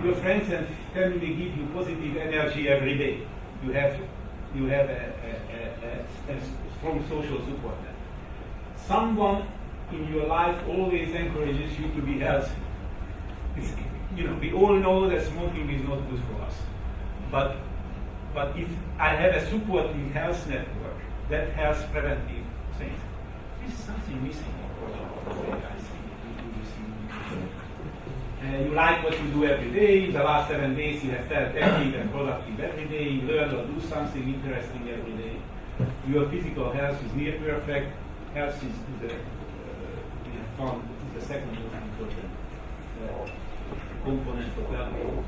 Your friends and family give you positive energy every day. You have a strong social support there. Someone in your life always encourages you to be healthy. We all know that smoking is not good for us, but But if I have a supporting health network that has preventive things, this is something missing. I see. You like what you do every day. The last 7 days you have felt active and productive every day. You learn or do something interesting every day. Your physical health is near perfect. Health is we have found is the second most important component of well-being.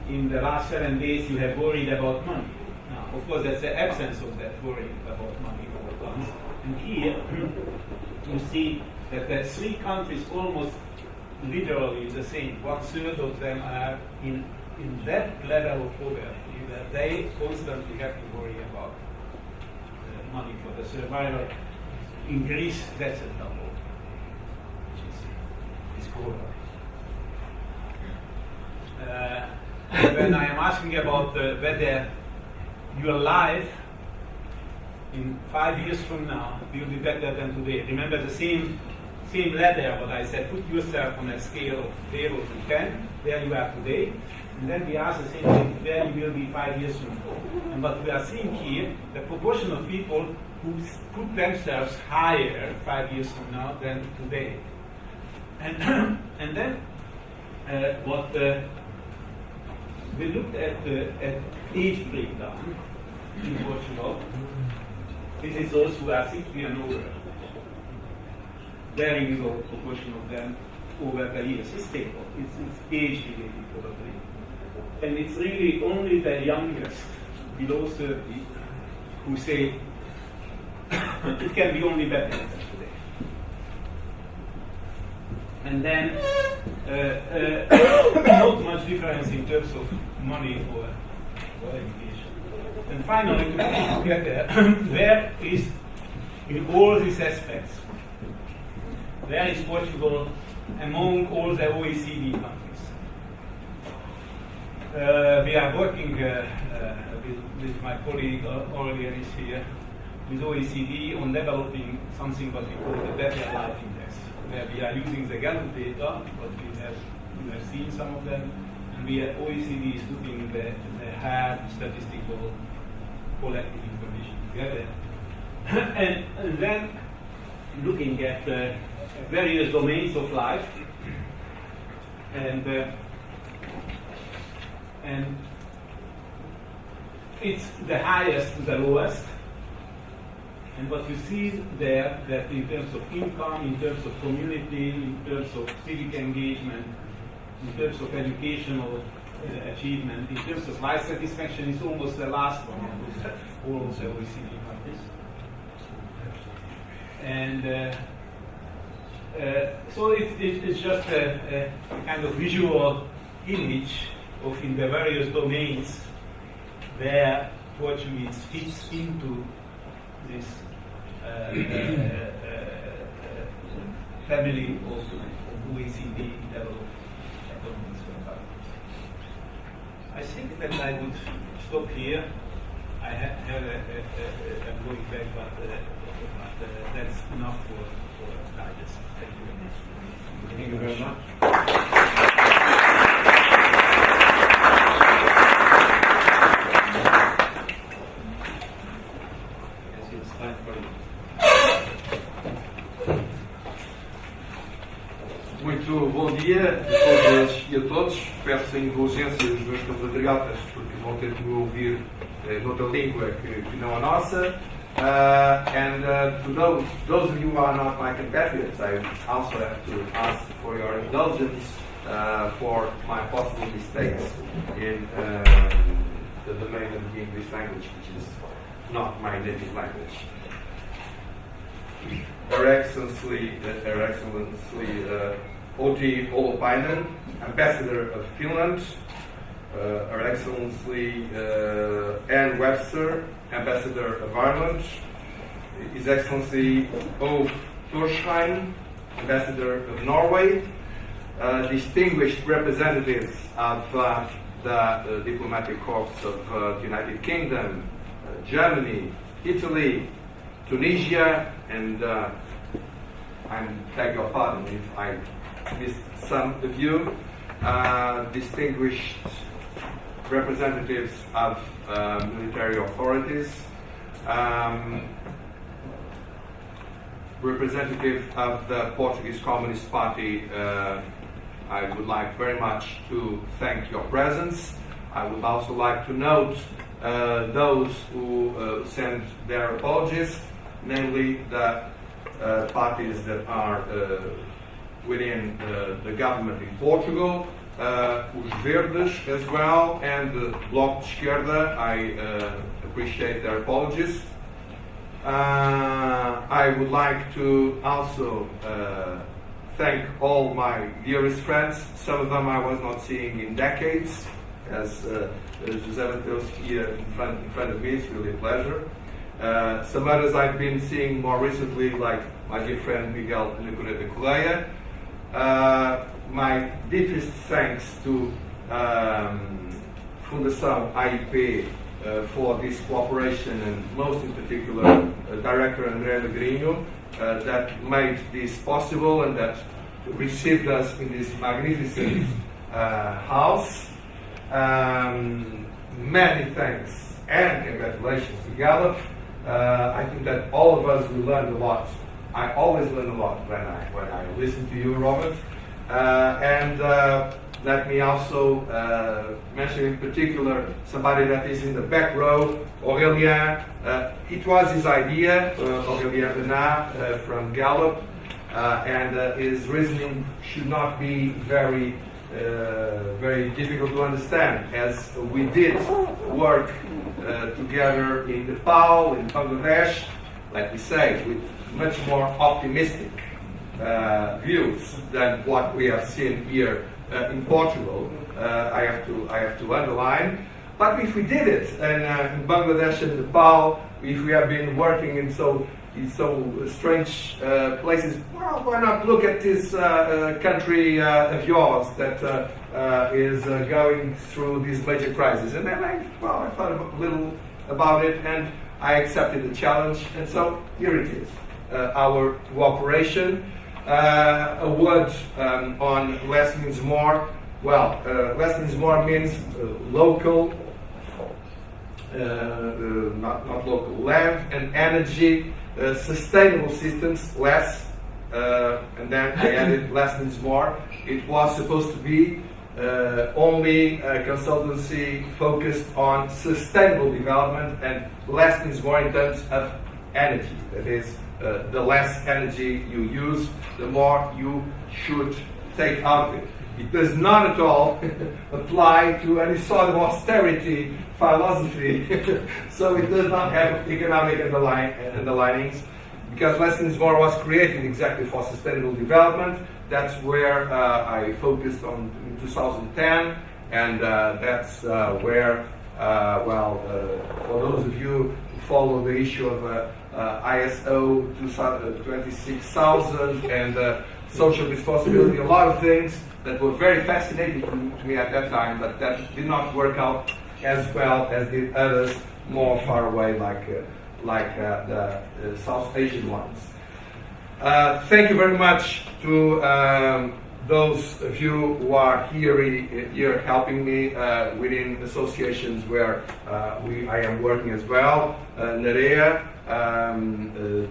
In the last 7 days you have worried about money. Now, of course, that's the absence of that worry about money all at once. And here you see that the three countries almost literally the same. 1/3 of them are in that level of poverty that they constantly have to worry about money for the survival. In Greece, that's a double, which is cool. When I am asking about whether your life in 5 years from now will be better than today, remember the same ladder what I said, put yourself on a scale of 0 to 10, where you are today, and then we ask the same thing, where you will be 5 years from now. And what we are seeing here, the proportion of people who put themselves higher 5 years from now than today. And then what we looked at age breakdown in Portugal. This is those who are 60 and over. Very low proportion of them over the years. It's stable. It's age related probably. And it's really only the youngest, below 30, who say it can be only better than today. And then not much difference in terms of money or education. And finally, to put together, where is, in all these aspects, where is Portugal among all the OECD countries? We are working with my colleague Aurelian is here, with OECD on developing something what we call the Better Life Index, where we are using the Gallup data, but you have seen some of them, and OECD is looking the hard statistical collective information together, and then looking at various domains of life, and it's the highest to the lowest. And what you see there, that in terms of income, in terms of community, in terms of civic engagement, in terms of educational achievement, in terms of life satisfaction, is almost the last one of all of the OECD countries. And so it's just a kind of visual image of in the various domains where Portuguese fits into this family of OECD developed economies. I think that I would stop here. I have I'm going back, but that's enough for digest. Thank you very much. Thank you very much. Muito bom dia a todas e a todos. Peço a indulgência dos meus compatriotas porque vão ter que me ouvir noutra língua que não a nossa. To those of you who are not my compatriots, I also have to ask for your indulgence for my possible mistakes in the domain of the English language, which is not my native language. Her Excellency Outi Holopainen, Ambassador of Finland, Her Excellency Anne Webster, Ambassador of Ireland, His Excellency O. Torsheim, Ambassador of Norway, distinguished representatives of the diplomatic corps of the United Kingdom, Germany, Italy, Tunisia, and I beg your pardon if I missed some of you, distinguished representatives of military authorities, representative of the Portuguese Communist Party, I would like very much to thank your presence. I would also like to note those who sent their apologies, namely the parties that are within the government in Portugal, os Verdes as well, and the Bloco de Esquerda. I appreciate their apologies. I would like to also thank all my dearest friends. Some of them I was not seeing in decades, as José Mateus here in front of me. It's really a pleasure. Some others I've been seeing more recently, like my dear friend Miguel Nicoleta Correia. My deepest thanks to Fundação AIP for this cooperation, and most in particular Director André Negrinho, that made this possible and that received us in this magnificent house. Many thanks and congratulations to Gallup. I think that all of us will learn a lot. I always learn a lot when I listen to you, Robert. And let me also mention in particular somebody that is in the back row, Aurélien. It was his idea, Aurélien Renard from Gallup, and his reasoning should not be very difficult to understand, as we did work together in Nepal, in Bangladesh, like we say, with much more optimistic views than what we have seen here in Portugal. I have to underline. But if we did it in Bangladesh and Nepal, if we have been working in so strange places, well, why not look at this country of yours that is going through this major crisis? And then I thought a little about it, and I accepted the challenge, and so here it is, our cooperation. A word on LessMeansMore. Well, LessMeansMore means local, not local, land and energy, sustainable systems, less, and then I added LessMeansMore. It was supposed to be only a consultancy focused on sustainable development, and less means more in terms of energy. That is, the less energy you use, the more you should take out of it. It does not at all apply to any sort of austerity philosophy, so it does not have economic underlinings, because LessMeansMore was created exactly for sustainable development. That's where I focused on in 2010, and that's where, for those of you who follow the issue of ISO 26000 and social responsibility, a lot of things that were very fascinating to me at that time, but that did not work out as well as did others more far away, like the South Asian ones. Thank you very much to those of you who are here helping me within associations where I am working as well. Nerea,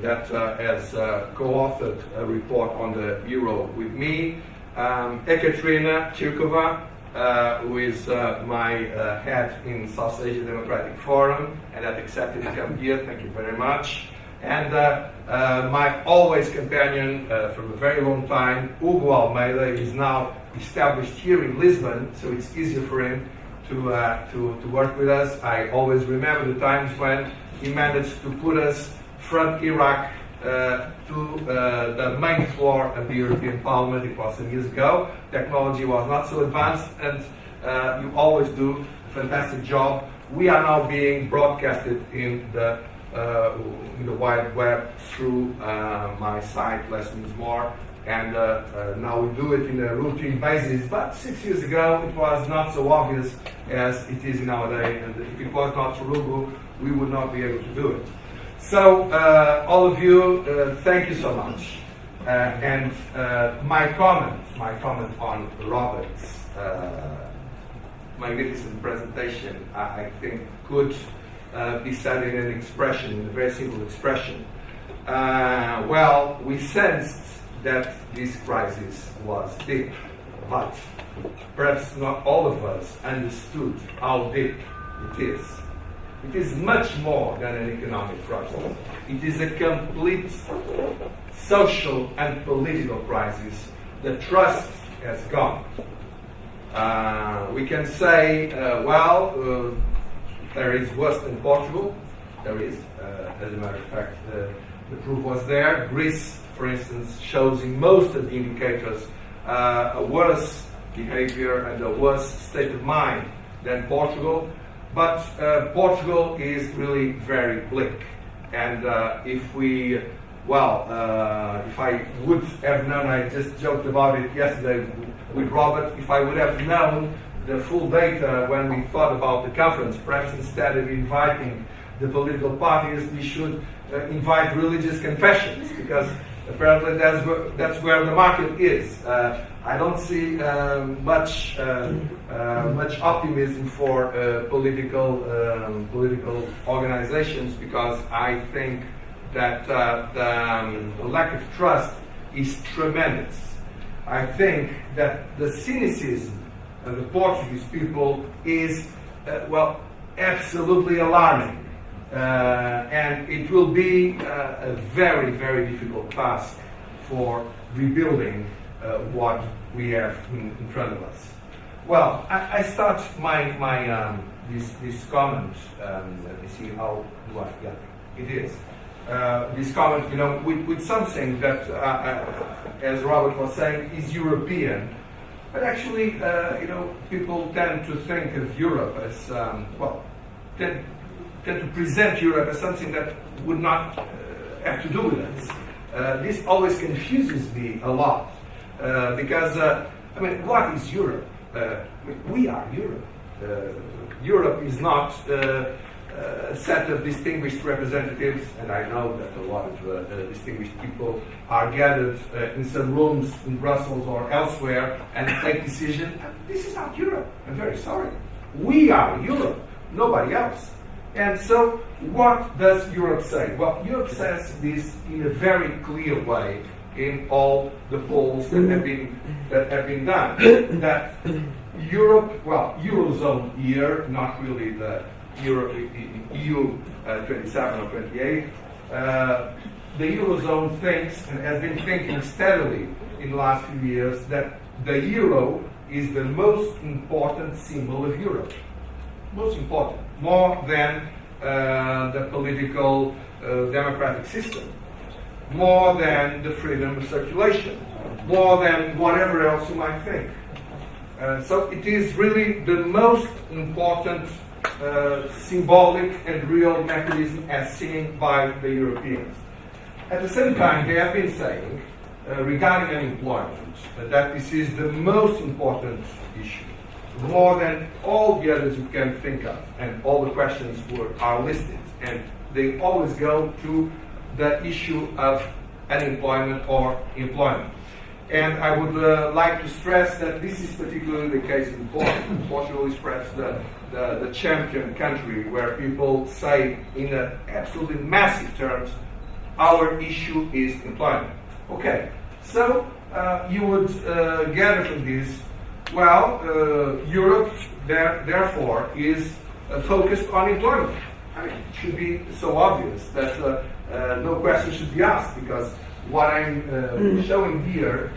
that has co-authored a report on the Euro with me. Ekaterina Chirkova, who is my head in South Asia Democratic Forum, and that accepted to come here. Thank you very much. And my always companion from a very long time, Hugo Almeida, is now established here in Lisbon, so it's easier for him to work with us. I always remember the times when he managed to put us from Iraq to the main floor of the European Parliament. It was some years ago. Technology was not so advanced, and you always do a fantastic job. We are now being broadcasted in the wide web through my site, LessMeansMore, and now we do it in a routine basis. But 6 years ago, it was not so obvious as it is nowadays, and if it was not for Hugo, we would not be able to do it. So, all of you, thank you so much. My comment on Robert's magnificent presentation, I think, could be said in an expression, in a very simple expression. Well, we sensed that this crisis was deep, but perhaps not all of us understood how deep it is. It is much more than an economic crisis. It is a complete social and political crisis. The trust has gone. We can say, there is worse than Portugal. There is, as a matter of fact, the proof was there. Greece, for instance, shows in most of the indicators a worse behavior and a worse state of mind than Portugal. But Portugal is really very bleak. And if I would have known, I just joked about it yesterday with Robert, if I would have known the full data when we thought about the conference, perhaps instead of inviting the political parties, we should invite religious confessions, because apparently that's where the market is. I don't see much optimism for political organizations, because I think that the lack of trust is tremendous. I think that the cynicism of the Portuguese people is absolutely alarming. And it will be a very, very difficult task for rebuilding what we have in front of us. Well, I start this comment. Let me see how do I? Yeah, it is this comment. With something that, as Robert was saying, is European, but actually, people tend to think of Europe as tend to present Europe as something that would not have to do with us. This always confuses me a lot, because, what is Europe? We are Europe. Europe is not a set of distinguished representatives, and I know that a lot of distinguished people are gathered in some rooms in Brussels or elsewhere and take decisions. This is not Europe. I'm very sorry. We are Europe, nobody else. And so, what does Europe say? Well, Europe says this in a very clear way in all the polls that have been done. That Europe, Eurozone year, not really the EU 27 or 28, the Eurozone thinks, and has been thinking steadily in the last few years, that the euro is the most important symbol of Europe. Most important. More than the political democratic system, more than the freedom of circulation, more than whatever else you might think. So it is really the most important symbolic and real mechanism as seen by the Europeans. At the same time, they have been saying, regarding unemployment, that this is the most important issue, more than all the others you can think of, and all the questions are listed, and they always go to the issue of unemployment or employment. And I would like to stress that this is particularly the case in Portugal. Portugal is perhaps the champion country where people say in absolutely massive terms, our issue is employment. Okay, so you would gather from this, Europe therefore is focused on employment. I mean, it should be so obvious that no question should be asked, because what I'm showing here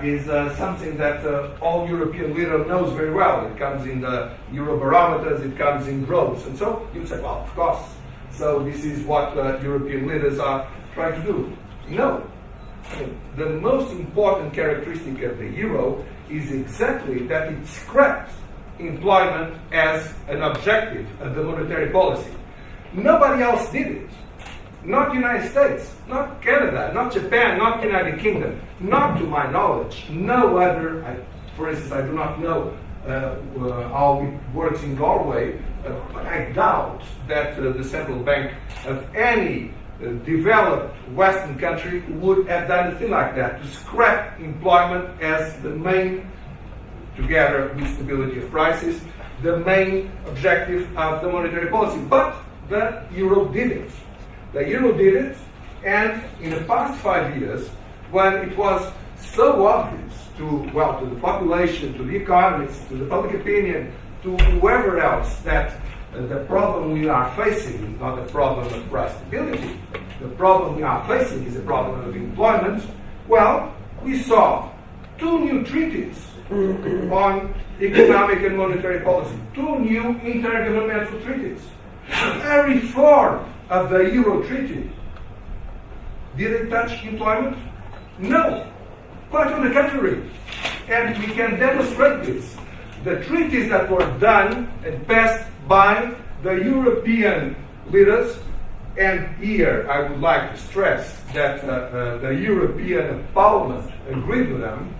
is something that all European leader knows very well. It comes in the Eurobarometers, it comes in growth, and so you'd say, well, of course. So this is what European leaders are trying to do. No. I mean, the most important characteristic of the euro is exactly that it scraps employment as an objective of the monetary policy. Nobody else did it. Not the United States, not Canada, not Japan, not the United Kingdom, not to my knowledge. No other, for instance, I do not know how it works in Norway, but I doubt that the central bank of any developed Western country would have done a thing like that, to scrap employment as the main, together with stability of prices, the main objective of the monetary policy. But the euro did it. The euro did it, and in the past 5 years, when it was so obvious to the population, to the economists, to the public opinion, to whoever else, that the problem we are facing is not a problem of price stability. The problem we are facing is a problem of employment. Well, we saw 2 new treaties on economic and monetary policy, 2 new intergovernmental treaties, a reform of the Euro Treaty. Did it touch employment? No. Quite on the contrary. And we can demonstrate this. The treaties that were done and passed by the European leaders, and here I would like to stress that the European Parliament agreed with them,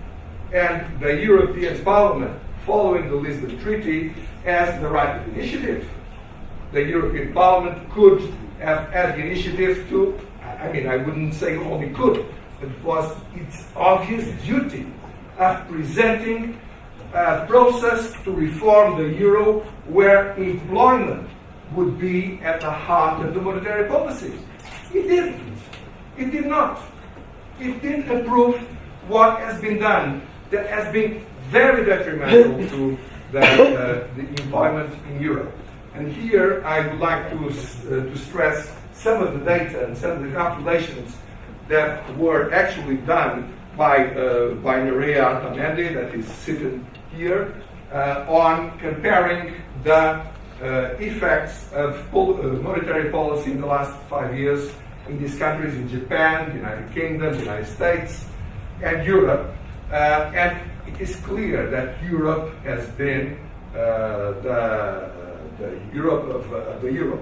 and the European Parliament, following the Lisbon Treaty, has the right of initiative. The European Parliament could have had the initiative to, I wouldn't say only could, but it was its obvious duty of presenting a process to reform the euro where employment would be at the heart of the monetary policy. It didn't. It did not. It didn't approve what has been done that has been very detrimental to the employment in Europe. And here I would like to stress some of the data and some of the calculations that were actually done by Nerea Artamendi, that is sitting here, on comparing the effects of monetary policy in the last 5 years in these countries, in Japan, the United Kingdom, the United States, and Europe. And it is clear that Europe has been the Europe of the euro.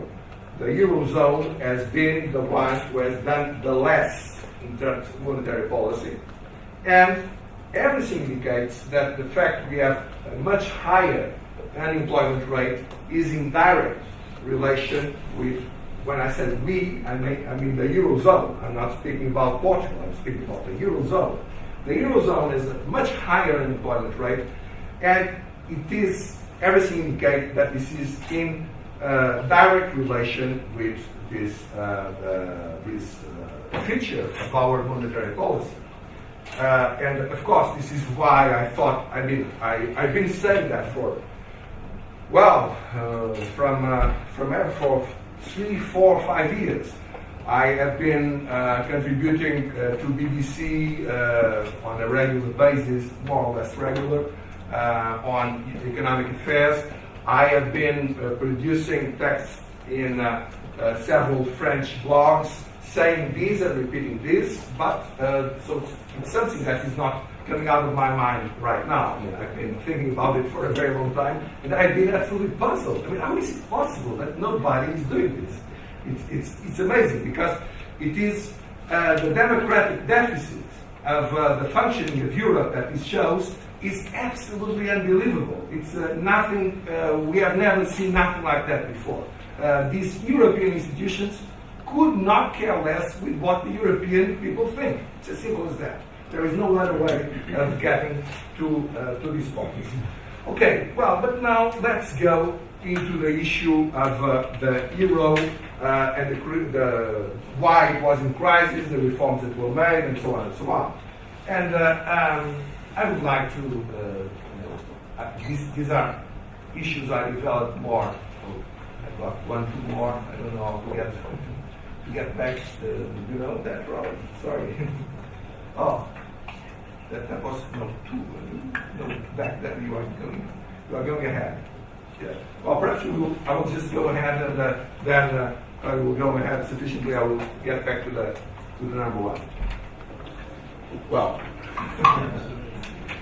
The Eurozone has been the one who has done the less in terms of monetary policy. And everything indicates that the fact we have a much higher unemployment rate is in direct relation with, when I said we, I mean the Eurozone. I'm not speaking about Portugal, I'm speaking about the Eurozone. The Eurozone is a much higher unemployment rate, and it is, everything indicates that this is in direct relation with this feature of our monetary policy. And of course, this is why I thought, I've been saying that for for 3, 4, 5 years. I have been contributing to BBC on a regular basis, more or less regular, on economic affairs. I have been producing texts in several French blogs saying this and repeating this, but so it's something that is not coming out of my mind right now. I've been thinking about it for a very long time, and I've been absolutely puzzled. How is it possible that nobody is doing this? It's amazing, because it is the democratic deficit of the functioning of Europe that it shows is absolutely unbelievable. It's nothing, we have never seen nothing like that before. These European institutions could not care less with what the European people think. It's as simple as that. There is no other way of getting to these points. Okay, well, but now let's go into the issue of the euro and the why it was in crisis, the reforms that were made, and so on and so on. And I would like to, these are issues I developed more. I've got 1, 2 more. I don't know how to get back that road. Sorry. Oh, that was no 2. No, back there you are going ahead. Yeah. Well, perhaps I will just go ahead, and then I will go ahead sufficiently. I will get back to the number 1. Well,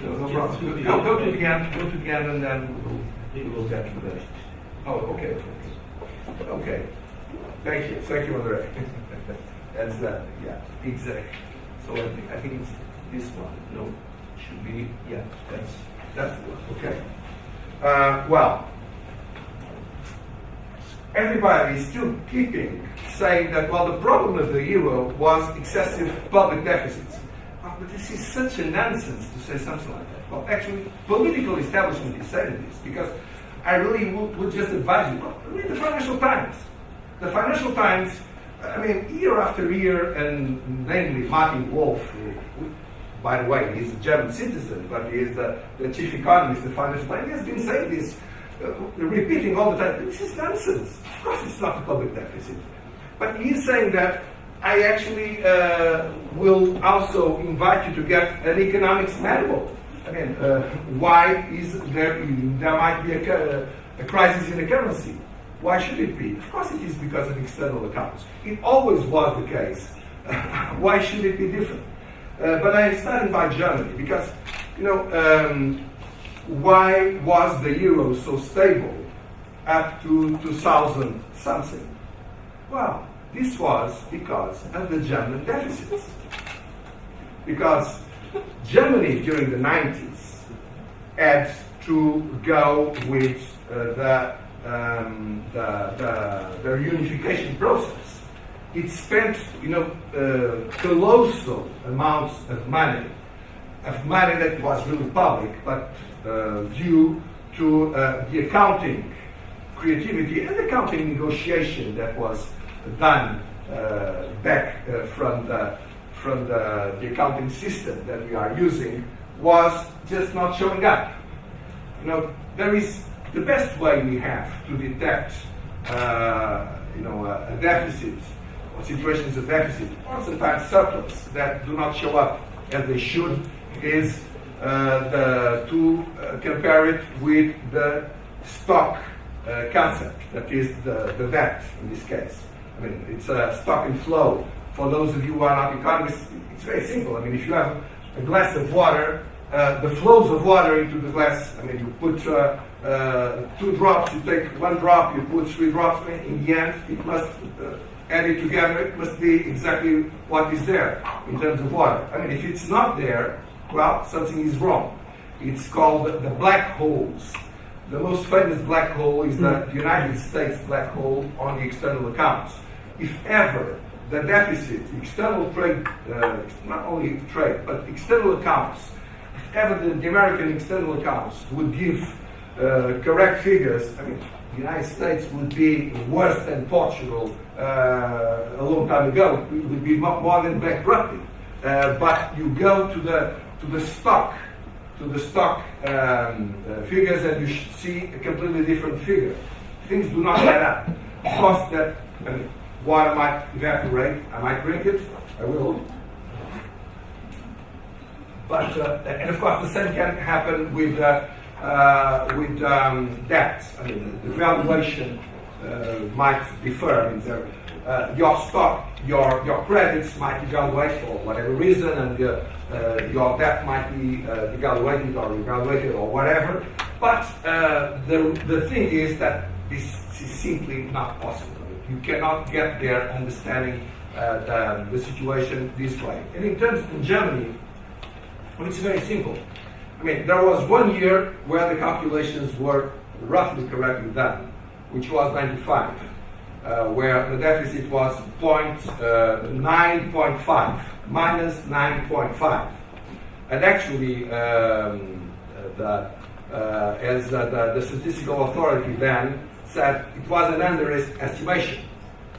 no problem. Go to the end, and then we'll get to the. Oh, okay. Okay. Thank you, Andre. That's that. Yeah, exactly. So I think it's this one. No, it should be. Yeah, that's the one. Okay. Well, everybody is still keeping saying that, well, the problem of the euro was excessive public deficits. But this is such a nonsense to say something like that. Well, actually, political establishment is saying this, because I really would just advise you, read the Financial Times. The Financial Times, I mean, year after year, and namely Martin Wolf, who, by the way, he's a German citizen, but he is the chief economist of the Financial Times. He has been saying this, repeating all the time. This is nonsense. Of course, it's not a public deficit. But he's saying that I actually will also invite you to get an economics manual. I mean, why is there might be a crisis in the currency? Why should it be? Of course, it is because of external accounts. It always was the case. Why should it be different? But I started by Germany because, you know, why was the euro so stable up to 2000 something? Well, this was because of the German deficits. Because Germany during the 90s had to go with the reunification process. It spent, you know, colossal amounts of money that was really public, but due to the accounting creativity and accounting negotiation that was done back from the accounting system that we are using, was just not showing up. You know, there is the best way we have to detect, you know, a deficit or situations of deficit or sometimes surplus that do not show up as they should is to compare it with the stock concept, that is the debt in this case. I mean, it's a stock and flow. For those of you who are not economists, it's very simple. I mean, if you have a glass of water, the flows of water into the glass, I mean, you put 2 drops, you take 1 drop, you put 3 drops, in the end, it must, added together, it must be exactly what is there in terms of water. I mean, if it's not there, well, something is wrong. It's called the black holes. The most famous black hole is the United States black hole on the external accounts. If ever the deficit, external trade, not only trade, but external accounts, if ever the American external accounts would give correct figures, I mean, the United States would be worse than Portugal a long time ago. It would be more than bankrupted. But you go to the stock figures, and you see a completely different figure. Things do not add up. Of course, that water might evaporate. I might drink it. I will. But and of course, the same can happen with debt. I mean, the valuation might differ. I mean, your stock, your credits might devaluate for whatever reason, and your debt might be devaluated or revaluated or whatever. But the thing is that this is simply not possible. You cannot get there understanding the situation this way. And in terms of Germany, well, it's very simple. I mean, there was 1 year where the calculations were roughly correctly done, which was 95, where the deficit was 9.5, minus 9.5. And actually, as the statistical authority then said, it was an underestimation.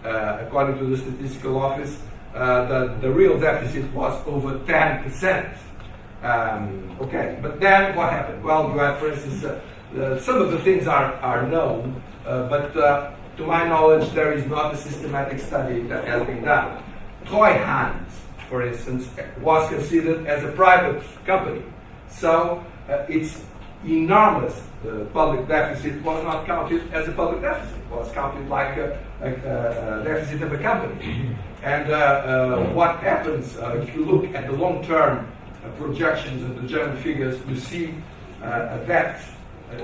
According to the statistical office, the real deficit was over 10%. Okay, but then what happened? Well, you have, for instance, some of the things are known, but to my knowledge, there is not a systematic study that has been done. Treuhand, for instance, was considered as a private company, so its enormous public deficit was not counted as a public deficit. It was counted like a deficit of a company. And what happens if you look at the long-term projections of the German figures, you see a debt,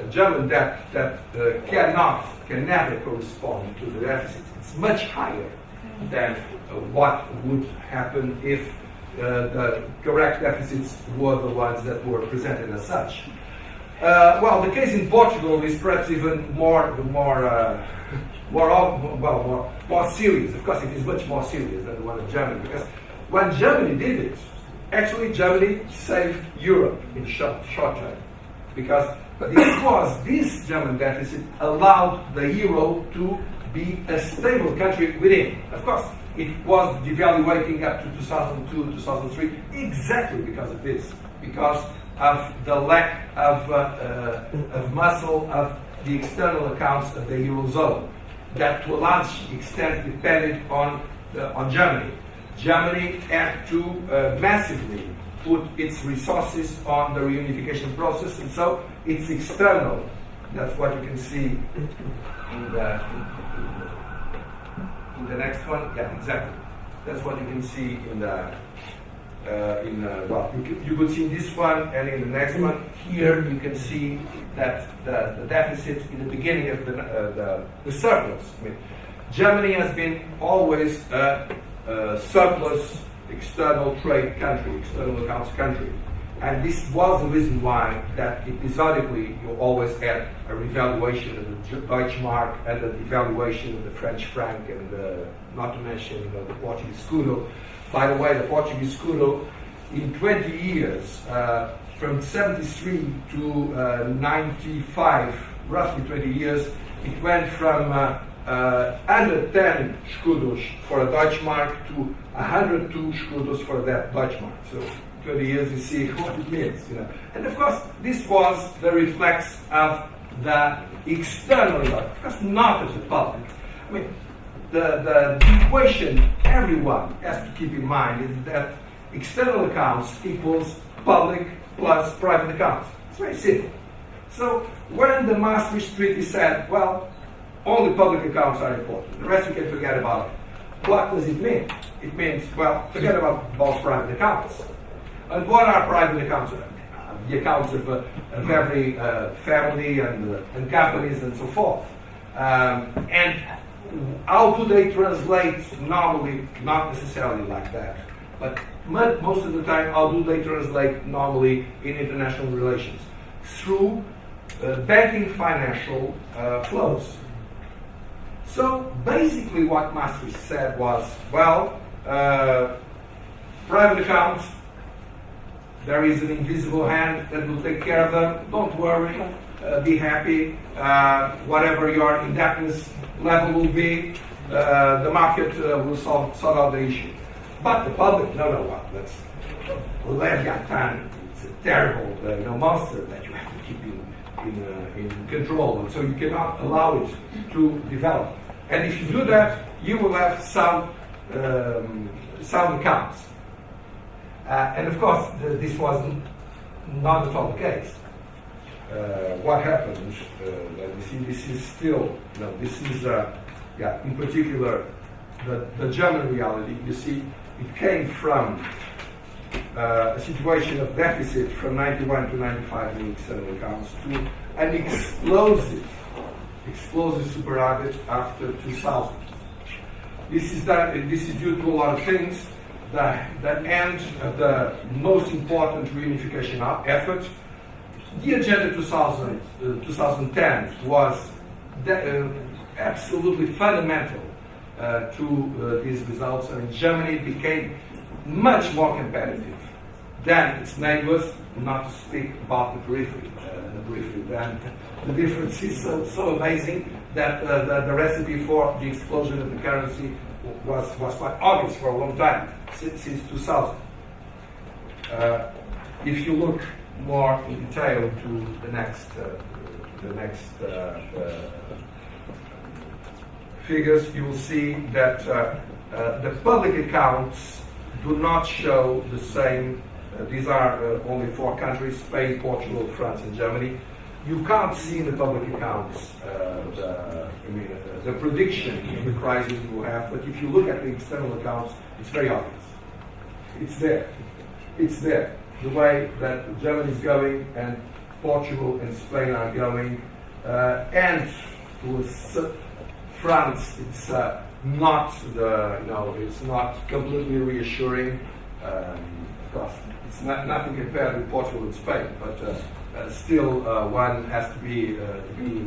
German debt that can never correspond to the deficit. It's much higher than what would happen if the correct deficits were the ones that were presented as such. Well, the case in Portugal is perhaps even more serious. Of course, it is much more serious than the one in Germany, because when Germany did it, actually Germany saved Europe in short term, because But it was this German deficit allowed the euro to be a stable country within. Of course, it was devaluating up to 2002, 2003, exactly because of this, because of the lack of muscle of the external accounts of the eurozone, that to a large extent depended on Germany. Germany had to massively put its resources on the reunification process, and so it's external. That's what you can see in the next one. Yeah, exactly. That's what you can see in the well, you could see in this one and in the next one. Here you can see that the deficit in the beginning of the surplus. I mean, Germany has been always a surplus external trade country, external accounts country. And this was the reason why that episodically you always had a revaluation of the Deutsche Mark and the devaluation of the French franc and not to mention the Portuguese escudo. By the way, the Portuguese escudo in 20 years, from 73 to 95, roughly 20 years, it went from under 10 escudos for a Deutsche Mark to 102 escudos for that Deutsche Mark. So 20 years, you see what it means, you know. And of course, this was the reflex of the external, of course, not of the public. I mean, the equation everyone has to keep in mind is that external accounts equals public plus private accounts. It's very simple. So when the Maastricht Treaty said, well, only public accounts are important, the rest you can forget about it. What does it mean? It means, well, forget about private accounts. And what are private accounts? The accounts of every family and companies and so forth. And how do they translate normally? Not necessarily like that, but most of the time, how do they translate normally in international relations? Through banking financial flows. So basically what Maastricht said was, well, private accounts, there is an invisible hand that will take care of them. Don't worry, be happy. Whatever your indebtedness level will be, the market will sort out the issue. But the public, no, that's Leviathan. It's a terrible monster that you have to keep in control, and so you cannot allow it to develop. And if you do that, you will have some accounts. And of course, this was not at all the case. What happened? You see, this is still, this is, in particular, the German reality. You see, it came from a situation of deficit from 91 to 95 in external accounts to an explosive superávit after 2000. This is due to a lot of things. The end of the most important reunification effort. The Agenda 2010 was absolutely fundamental to these results, and Germany became much more competitive than its neighbors, not to speak about the periphery. Then the difference is so amazing that the recipe for the explosion of the currency was quite obvious for a long time, since 2000. If you look more in detail to the next figures, you will see that the public accounts do not show the same. These are only 4 countries: Spain, Portugal, France, and Germany. You can't see in the public accounts the prediction of the crisis we will have, but if you look at the external accounts, it's very obvious. It's there. It's there. The way that Germany is going and Portugal and Spain are going, and to France, it's not it's not completely reassuring. Of course, it's nothing compared with Portugal and Spain, but still one has to be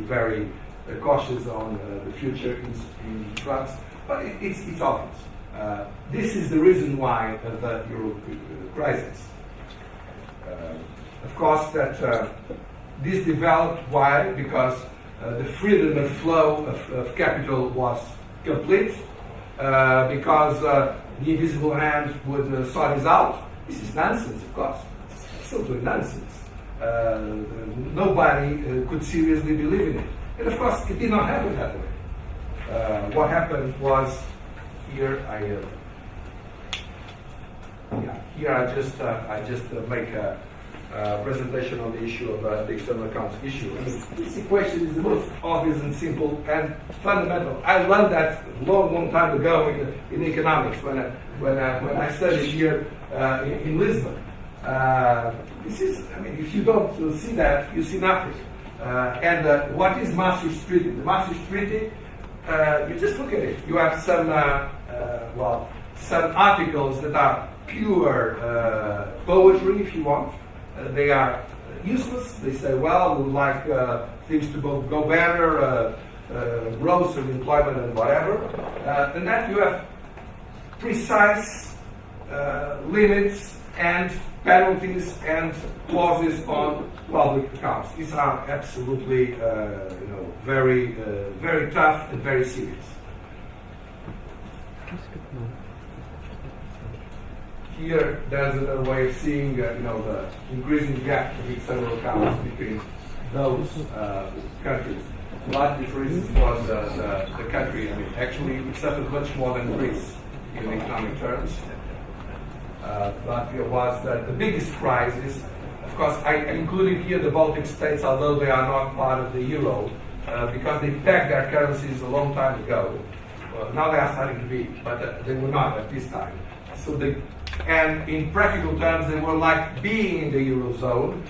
very cautious on the future in France. But it's obvious. This is the reason why the euro crisis. Of course, that this developed. Why? Because the freedom of flow of capital was complete, because the invisible hand would sort this out. This is nonsense, of course. It's simply nonsense. Nobody could seriously believe in it. And of course, it did not happen that way. What happened was, here I just make a presentation on the issue of the external accounts issue. I mean, this equation is the most obvious and simple and fundamental. I learned that long time ago in economics when I studied here in Lisbon. This is, I mean, if you don't see that, you see nothing. And what is Maastricht Treaty? The Maastricht Treaty, you just look at it. You have some articles that are pure poetry, if you want. They are useless. They say, well, we would like things to go better, growth and employment and whatever. And that you have precise limits and penalties and clauses on public accounts. These are absolutely, very, very tough and very serious. Here, there's another way of seeing, the increasing gap of external accounts between those countries. Latvia, for instance, was the country. I mean, actually, it suffered much more than Greece in economic terms. Latvia was the biggest crisis. Of course, I included here the Baltic states, although they are not part of the euro, because they pegged their currencies a long time ago. Now they are starting to be, but they were not at this time. And in practical terms, they were like being in the eurozone,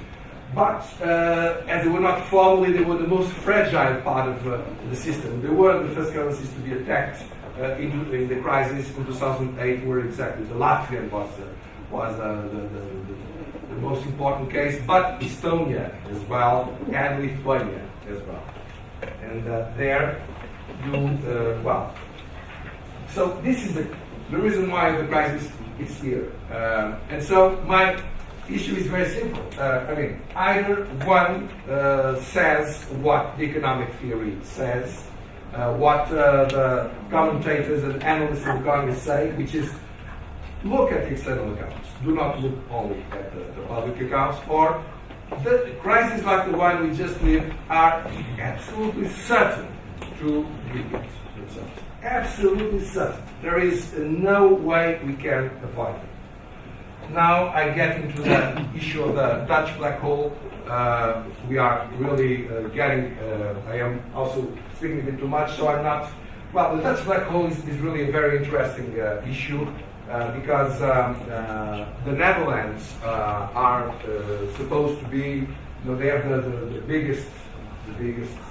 but as they were not formally, they were the most fragile part of the system. They were the first currencies to be attacked in the crisis in 2008, where exactly the Latvian was the most important case, but Estonia as well, and Lithuania as well. And there, so this is the reason why the crisis is here. And so my issue is very simple. Either one says what the economic theory says, what the commentators and analysts of economists say, which is look at the external accounts. Do not look only at the public accounts, or the crises like the one we just lived are absolutely certain to repeat themselves. Absolutely certain. There is no way we can avoid it. Now I get into the issue of the Dutch black hole. We are really getting, I am also speaking a bit too much, so I'm not. Well, the Dutch black hole is really a very interesting issue because the Netherlands are supposed to be, they have the biggest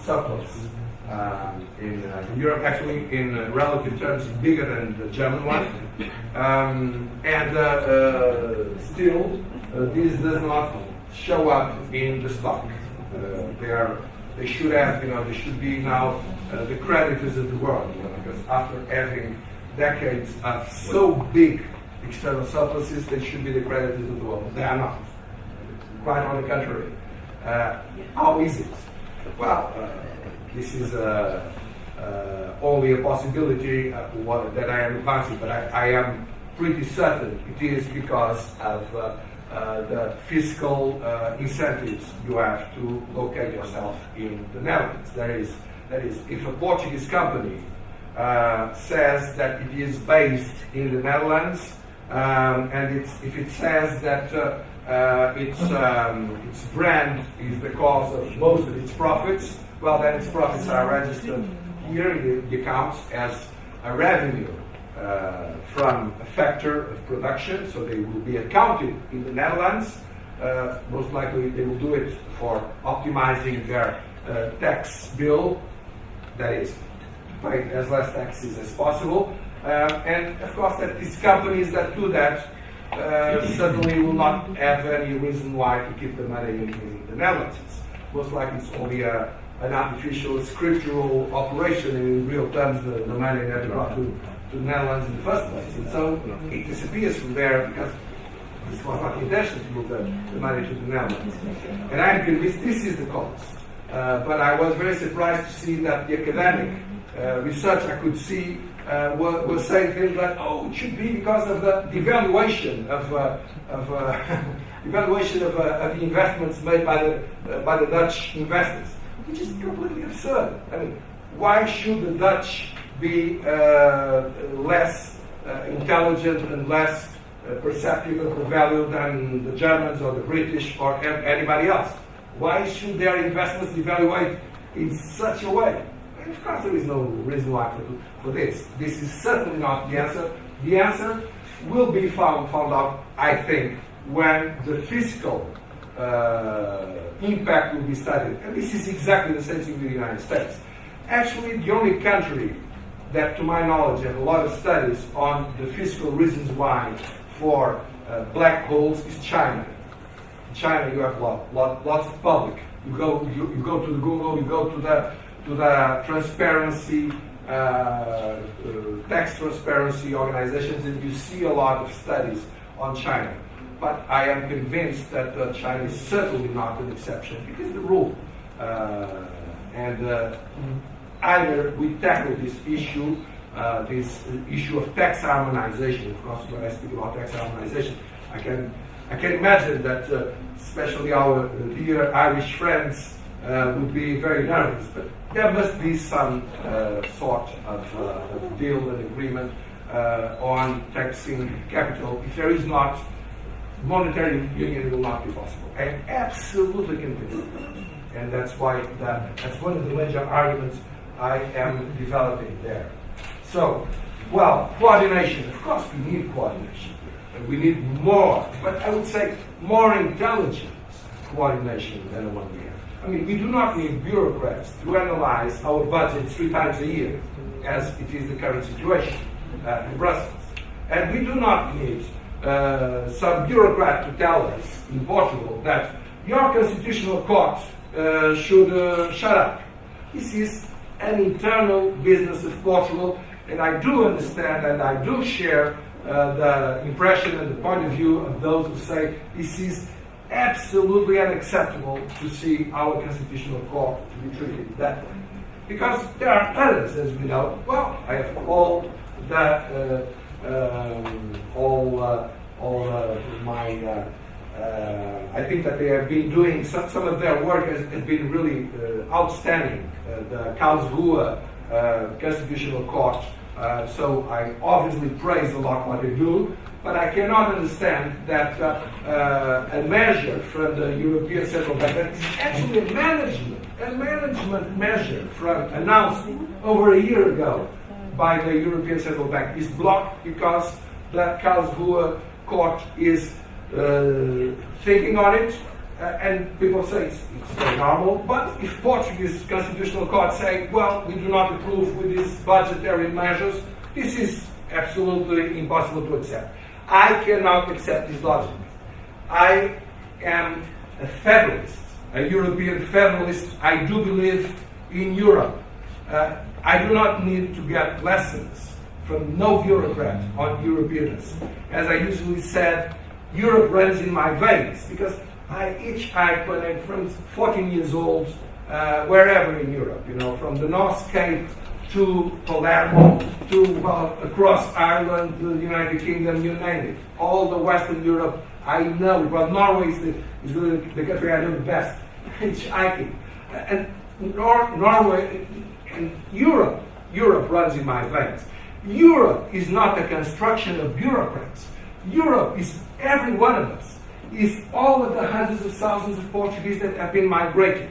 surplus in Europe, actually in relative terms bigger than the German one, and still this does not show up in the stock. They should have, they should be now the creditors of the world, because after having decades of so big external surpluses, they should be the creditors of the world. They are not. Quite on the contrary. How is it? Well, this is only a possibility that I am advancing, but I am pretty certain it is because of the fiscal incentives you have to locate yourself in the Netherlands. That is, if a Portuguese company says that it is based in the Netherlands, and if it says that its brand is the cause of most of its profits, well, then its profits are registered here in the accounts as a revenue from a factor of production, so they will be accounted in the Netherlands. Most likely they will do it for optimizing their tax bill, that is, to pay as less taxes as possible. And of course that these companies that do that certainly will not have any reason why to keep the money in the Netherlands. Most likely it's only an artificial scriptural operation, and in real terms the money never got to the Netherlands in the first place. And so it disappears from there because This was not the intention to move the money to the Netherlands. And I'm convinced this is the cause. But I was very surprised to see that the academic research I could see was saying things like, oh, it should be because of the devaluation of the investments made by the Dutch investors, which is completely absurd. I mean, why should the Dutch be less intelligent and less perceptive of the value than the Germans or the British or anybody else? Why should their investments devaluate in such a way? And of course, there is no reason why for this. This is certainly not the answer. The answer will be found out, I think, when the fiscal impact will be studied. And this is exactly the same thing with the United States. Actually, the only country that, to my knowledge, have a lot of studies on the fiscal reasons why for black holes is China. In China, you have lots of public. You go to the Google, you go to the transparency, tax transparency organizations, and you see a lot of studies on China. But I am convinced that China is certainly not an exception. It is the rule. Either we tackle this issue of tax harmonization. Of course, when I speak about tax harmonization, I can imagine that especially our dear Irish friends would be very nervous. But there must be some sort of deal and agreement on taxing capital. If there is not, monetary union will not be possible. I am absolutely convinced, and that's why that's one of the major arguments I am developing there. So, well, coordination. Of course, we need coordination, and we need more. But I would say more intelligent coordination than the one we have. I mean, we do not need bureaucrats to analyze our budget 3 times a year, as it is the current situation in Brussels, and we do not need some bureaucrat to tell us in Portugal that your constitutional court should shut up. This is an internal business of Portugal, and I do understand and I do share the impression and the point of view of those who say this is absolutely unacceptable to see our constitutional court to be treated that way. Because there are others, as we know. Well, I have I think that they have been doing some of their work has been really outstanding. The Karlsruhe Constitutional Court. So I obviously praise a lot what they do, but I cannot understand that a measure from the European Central Bank that is actually a management measure announced over a year ago by the European Central Bank is blocked because the Karlsruhe Court is thinking on it, and people say it's very normal. But if Portuguese Constitutional Court say, well, we do not approve with these budgetary measures, this is absolutely impossible to accept. I cannot accept this logic. I am a federalist, a European federalist. I do believe in Europe. I do not need to get lessons from no bureaucrat on Europeanness. As I usually said, Europe runs in my veins because I hitchhiked when I'm from 14 years old, wherever in Europe, from the North Cape to Palermo, to across Ireland, the United Kingdom, you name it. All the Western Europe, I know. Well, Norway is really the country I know the best. Hitchhiking. And Norway and Europe runs in my veins. Europe is not a construction of bureaucrats. Europe is every one of us. Is all of the hundreds of thousands of Portuguese that have been migrating.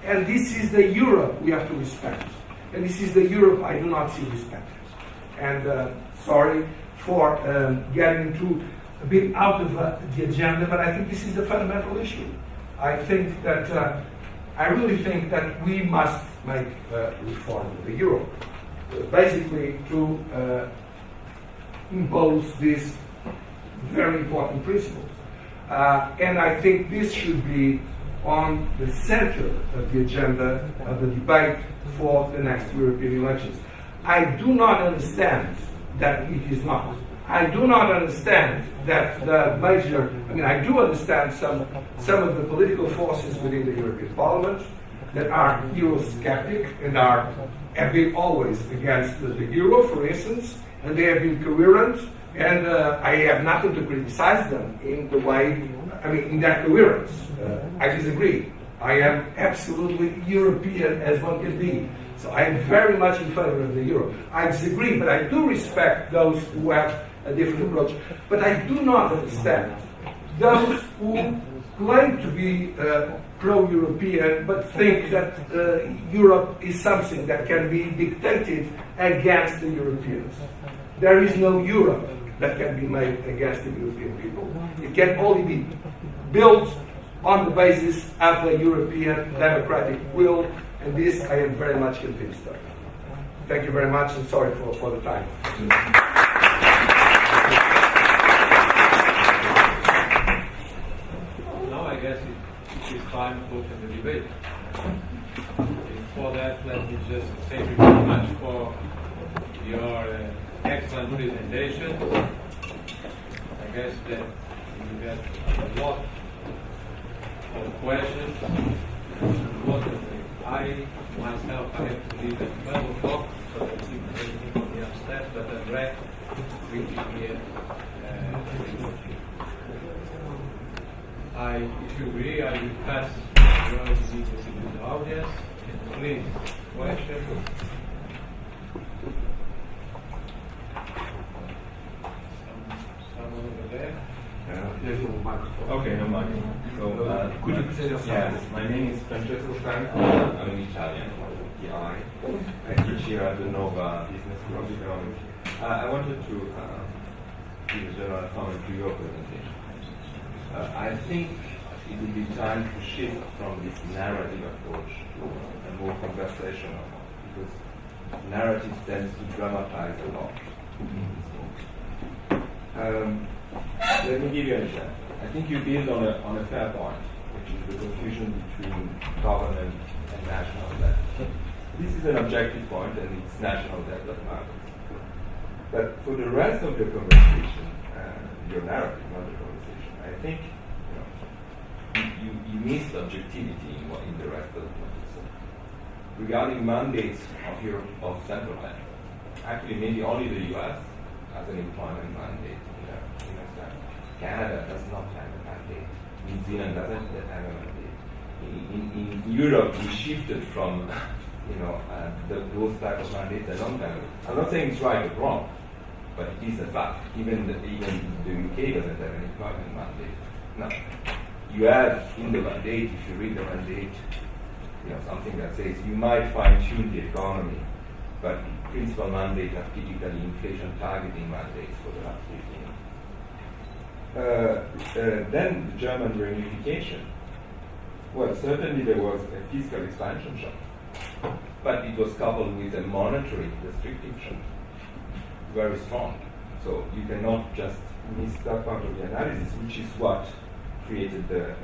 And this is the Europe we have to respect. And this is the Europe I do not see respected. And sorry for getting a bit out of the agenda, but I think this is the fundamental issue. I really think that we must make reform of the euro, basically to impose these very important principles. And I think this should be on the center of the agenda of the debate for the next European elections. I do not understand that it is not. I do not understand that the major, I do understand some of the political forces within the European Parliament that are Eurosceptic and have been always against the euro, for instance, and they have been coherent, and I have nothing to criticize them in the way, in their coherence. I disagree. I am absolutely European as one can be. So I am very much in favor of the euro. I disagree, but I do respect those who have a different approach. But I do not understand those who claim to be pro-European but think that Europe is something that can be dictated against the Europeans. There is no Europe that can be made against the European people. It can only be built on the basis of the European democratic will, and this I am very much convinced of. Thank you very much, and sorry for the time. Now I guess it is time to open the debate. For that, let me just thank you very much for your excellent presentation. I guess that you had a lot of questions. I myself have to leave at 12 o'clock, so I think everything will be upstairs, but I'm ready to here. If you agree, I will pass the word immediately to the audience. Please, questions? Someone over there? Okay, no mind. So, Could you present yourself? Yes, my name is Francesco Franco. I'm an Italian from PI. I teach here at the Nova Business School of Economics. I wanted to give a general comment to your presentation. I think it will be time to shift from this narrative approach to a more conversational one, because narrative tends to dramatize a lot. Let me give you an example. I think you build on a fair point, which is the confusion between government and national debt. This is an objective point, and it's national debt that matters. But for the rest of your conversation, your narrative, not the conversation, I think you missed objectivity in the rest of the conversation. Regarding mandates of central banks, actually maybe only the US has an employment mandate. Canada does not have a mandate. New Zealand doesn't have a mandate. In Europe, we shifted from, those type of mandates a long time ago. I'm not saying it's right or wrong, but it is a fact. Even the UK doesn't have an employment mandate. No, you have in the mandate, if you read the mandate, something that says you might fine-tune the economy, but principal mandates are typically inflation targeting mandates for the last 15 years. Then the German reunification. Well, certainly there was a fiscal expansion shock, but it was coupled with a monetary restrictive shock, very strong. So you cannot just miss that part of the analysis, which is what created the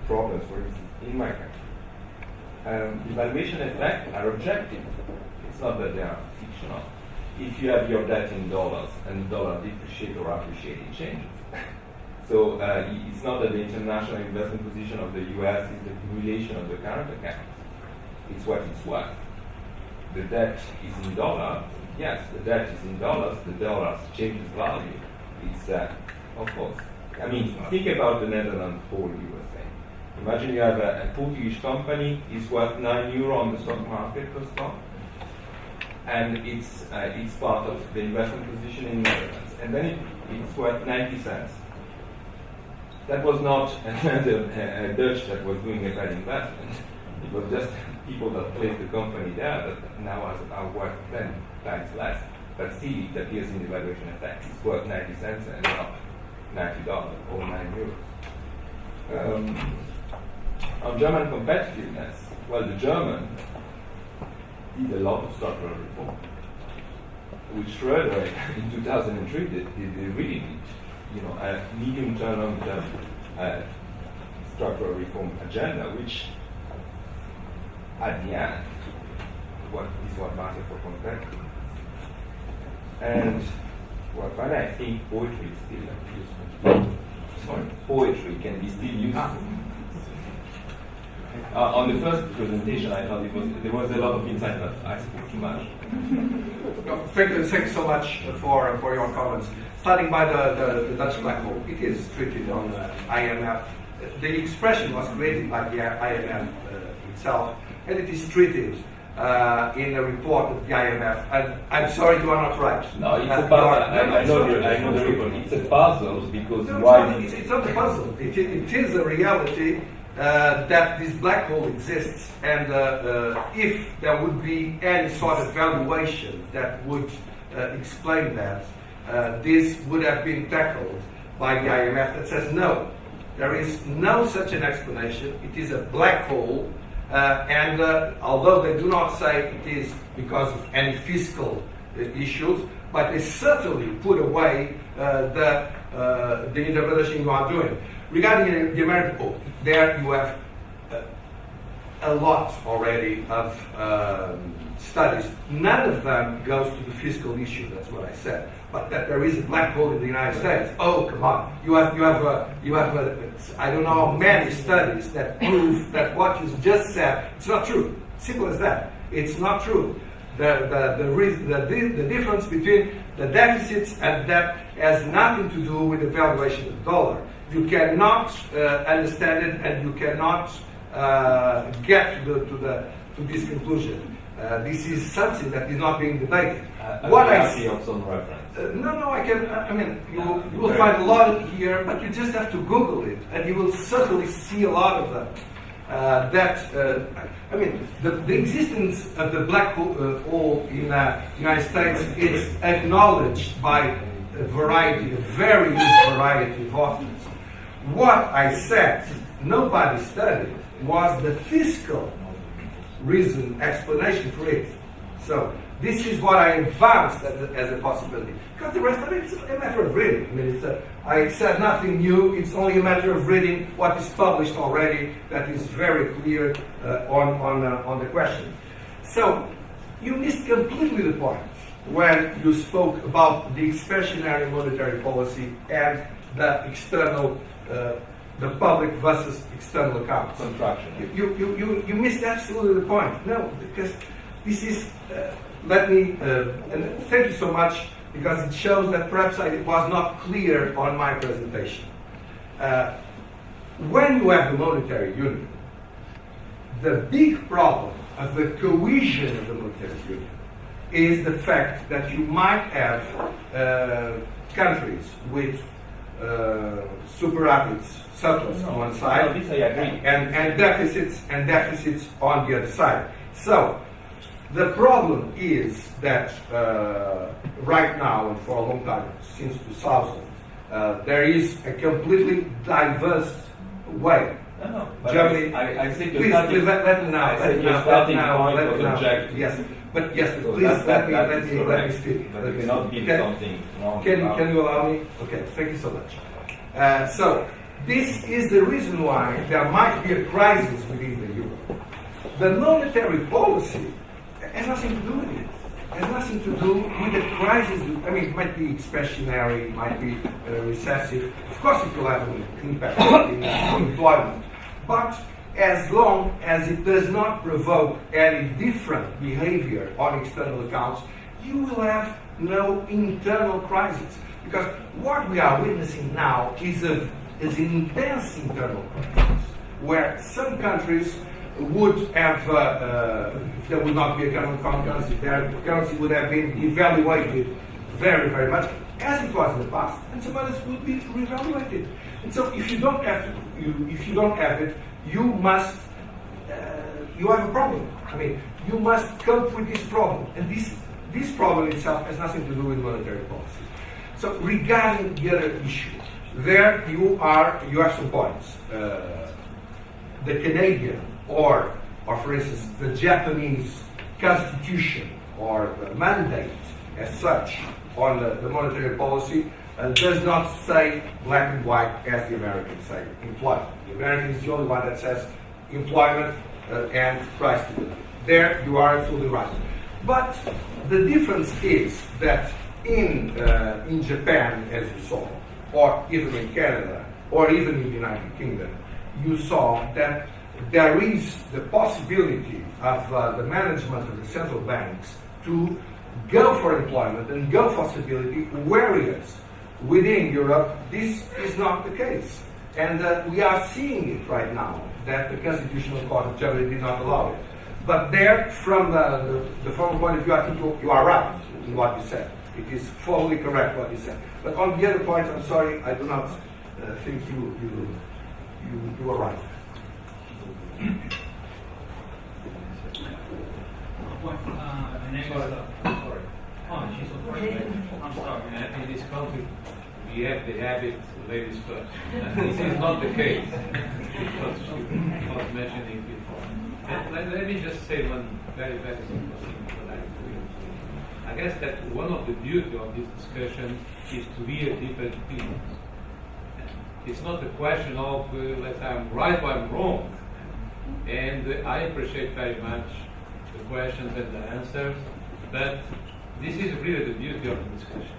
problems, for instance, in my country. Evaluation effects are objective. It's not that they are fictional. If you have your debt in dollars and the dollar depreciate or appreciate, it changes. So it's not that the international investment position of the US is the accumulation of the current account. It's what it's worth. The debt is in dollars. Yes, the debt is in dollars. The dollars changes value. It's, of course. Think about the Netherlands poll you were saying. Imagine you have a Portuguese company, is worth €9 on the stock market per stock, and it's part of the investment position in the Netherlands, and then it's worth 90 cents. That was not a Dutch that was doing a bad investment. It was just people that placed the company there that now are worth 10 times less. But still, it appears in the valuation effect. It's worth 90 cents and not $90 or €9. On German competitiveness, well, the German did a lot of structural reform, which Schroeder in 2003 did really need. A medium-term, long-term structural reform agenda, which at the end is what matters for competitiveness. And work fine. I think poetry is still useful. Sorry, poetry can be still useful. On the first presentation, I thought there was a lot of insight, but I spoke too much. No, thank you so much for your comments. Starting by the Dutch black hole, it is treated on the IMF. The expression was created by the IMF itself, and it is treated in a report of the IMF. And I'm sorry, you are not right. No, it's a puzzle. I know the report. It's a puzzle because why? It's not a puzzle. It is a reality that this black hole exists, and if there would be any sort of valuation that would explain that, this would have been tackled by the IMF that says no, there is no such an explanation. It is a black hole, and although they do not say it is because of any fiscal issues, but they certainly put away the interpretation you are doing. Regarding the American hole, there you have a lot already of studies. None of them goes to the fiscal issue. That's what I said. But that there is a black hole in the United States. Oh, come on! You have I don't know how many studies that prove that what you just said it's not true. Simple as that. It's not true. The difference between the deficits and debt has nothing to do with the valuation of the dollar. You cannot understand it, and you cannot get to this conclusion. This is something that is not being debated. What I see of some reference. No, I can. I mean, you will find a lot here, but you just have to Google it, and you will certainly see a lot of them. I mean, the existence of the black hole in the United States is acknowledged by a very huge variety of authors. What I said, nobody studied, was the fiscal reason, explanation for it. So this is what I advanced as a possibility. Because the rest of it is a matter of reading. I mean, I said nothing new. It's only a matter of reading what is published already. That is very clear on the question. So you missed completely the point when you spoke about the expansionary monetary policy and the external, the public versus external accounts. Contraction. You missed absolutely the point. No, because this is. Let me, and thank you so much, because it shows that perhaps I was not clear on my presentation. When you have the monetary union, the big problem of the cohesion of the monetary union is the fact that you might have countries with superavits, surplus on one side, and deficits on the other side. So the problem is that right now, and for a long time, since 2000, there is a completely diverse way. No, Germany, I think please let me now. Yes, but yes, so please let me speak. But you cannot be something wrong. Can you allow me? Okay, thank you so much. So this is the reason why there might be a crisis within the euro. The monetary policy has nothing to do with it. It has nothing to do with the crisis. I mean, it might be expansionary, it might be recessive. Of course, it will have an impact in employment. But as long as it does not provoke any different behavior on external accounts, you will have no internal crisis. Because what we are witnessing now is an intense internal crisis, where some countries would have, if there would not be a common currency, their currency would have been evaluated very, very much, as it was in the past, and some others would be reevaluated. And so, if you don't have it, you must, you have a problem. I mean, you must cope with this problem, and this problem itself has nothing to do with monetary policy. So, regarding the other issue, there you have some points. The Canadian or for instance, the Japanese constitution or the mandate as such on the monetary policy does not say black and white as the Americans say, employment. The American is the only one that says employment and price stability. There you are absolutely right. But the difference is that in Japan, as you saw, or even in Canada, or even in the United Kingdom, you saw that there is the possibility of the management of the central banks to go for employment and go for stability, whereas within Europe this is not the case. And we are seeing it right now, that the Constitutional Court of Germany did not allow it. But there, from the formal point of view, I think you are right in what you said. It is fully correct what you said. But on the other point, I'm sorry, I do not think you are right. My name is sorry. Oh, she's I'm sorry. In this country, we have the habit, ladies first. This is not the case. Because she was mentioning before. Let me just say one very, very simple thing that I agree with. I guess that one of the beauty of this discussion is to hear different opinions. It's not a question of whether I'm right or I'm wrong. And I appreciate very much the questions and the answers, but this is really the beauty of the discussion.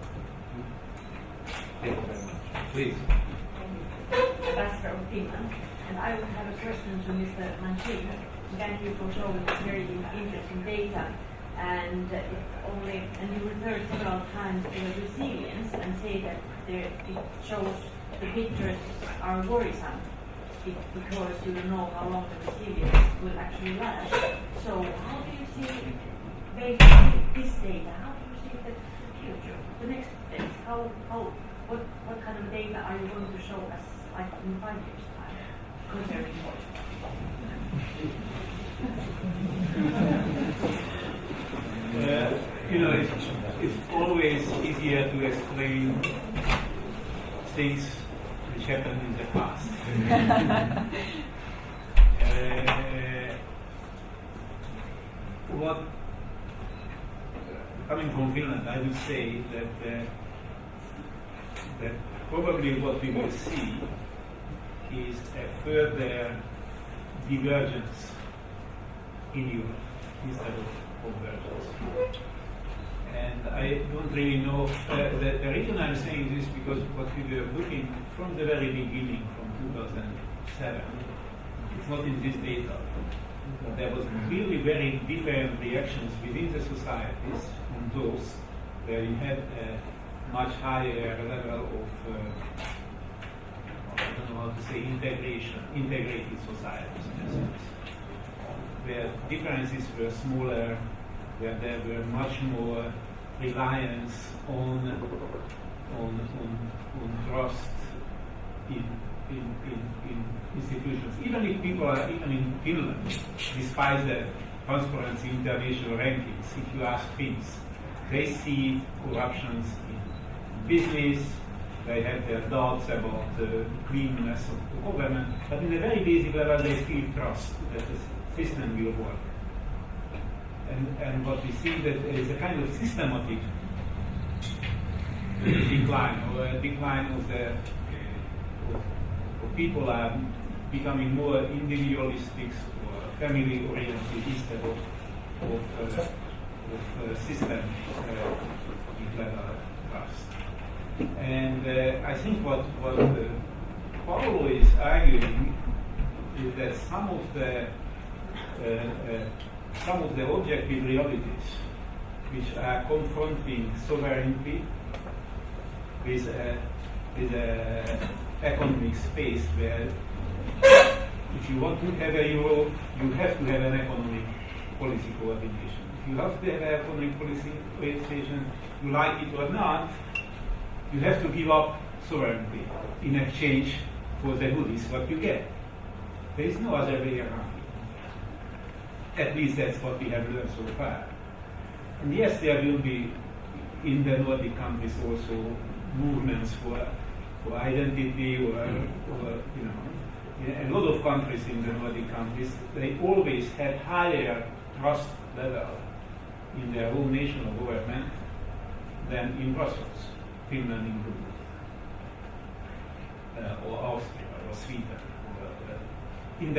Thank you very much. Please. Ambassador of Finland, and I would have a question to Mr. Mancini. Thank you for showing very interesting data, and you referred several times to the resilience and say that it shows the pictures are worrisome because you don't know how long the resilience will actually last. So how do you see, based on this data, how do you see the future, the next steps? What kind of data are you going to show us, like in 5 years' time, concerning Portugal? It's always easier to explain things which happened in the past. Coming from Finland, I would say that probably what we will see is a further divergence in Europe instead of convergence. And I don't really know, the reason I'm saying this because what we were looking from the very beginning, from 2007, it's not in this data, but there was really very different reactions within the societies on those where you had a much higher level of, I don't know how to say, integrated societies, in a sense, where differences were smaller, where there were much more reliance on trust in institutions. Even if people are, even in Finland, despite the Transparency International rankings, if you ask Finns, they see corruptions in business, they have their doubts about the cleanliness of the government, but in a very basic level they still trust that the system will work. And what we see that there is a kind of systematic decline, or a decline of people are becoming more individualistic or family-oriented instead of system level trust. And I think what Paulo is arguing is that some of the objective realities which are confronting sovereignty with a economic space where if you want to have a euro, you have to have an economic policy coordination. If you have to have an economic policy coordination, you like it or not, you have to give up sovereignty in exchange for the goodies what you get. There is no other way around it. At least that's what we have learned so far. And yes, there will be in the Nordic countries also movements for identity or in a lot of countries in the Nordic countries, they always had higher trust level in their own national government than in Brussels, Finland included, or Austria or Sweden. In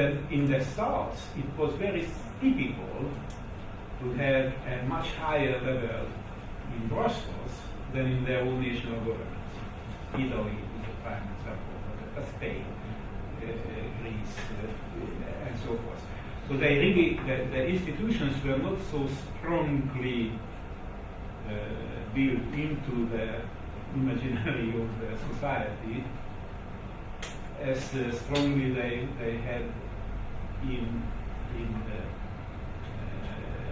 the south, it was very typical to have a much higher level in Brussels than in their own national governments. Italy is a prime example, but Spain, Greece, and so forth. So they really, the institutions were not so strongly built into the imaginary of the society as strongly they had in the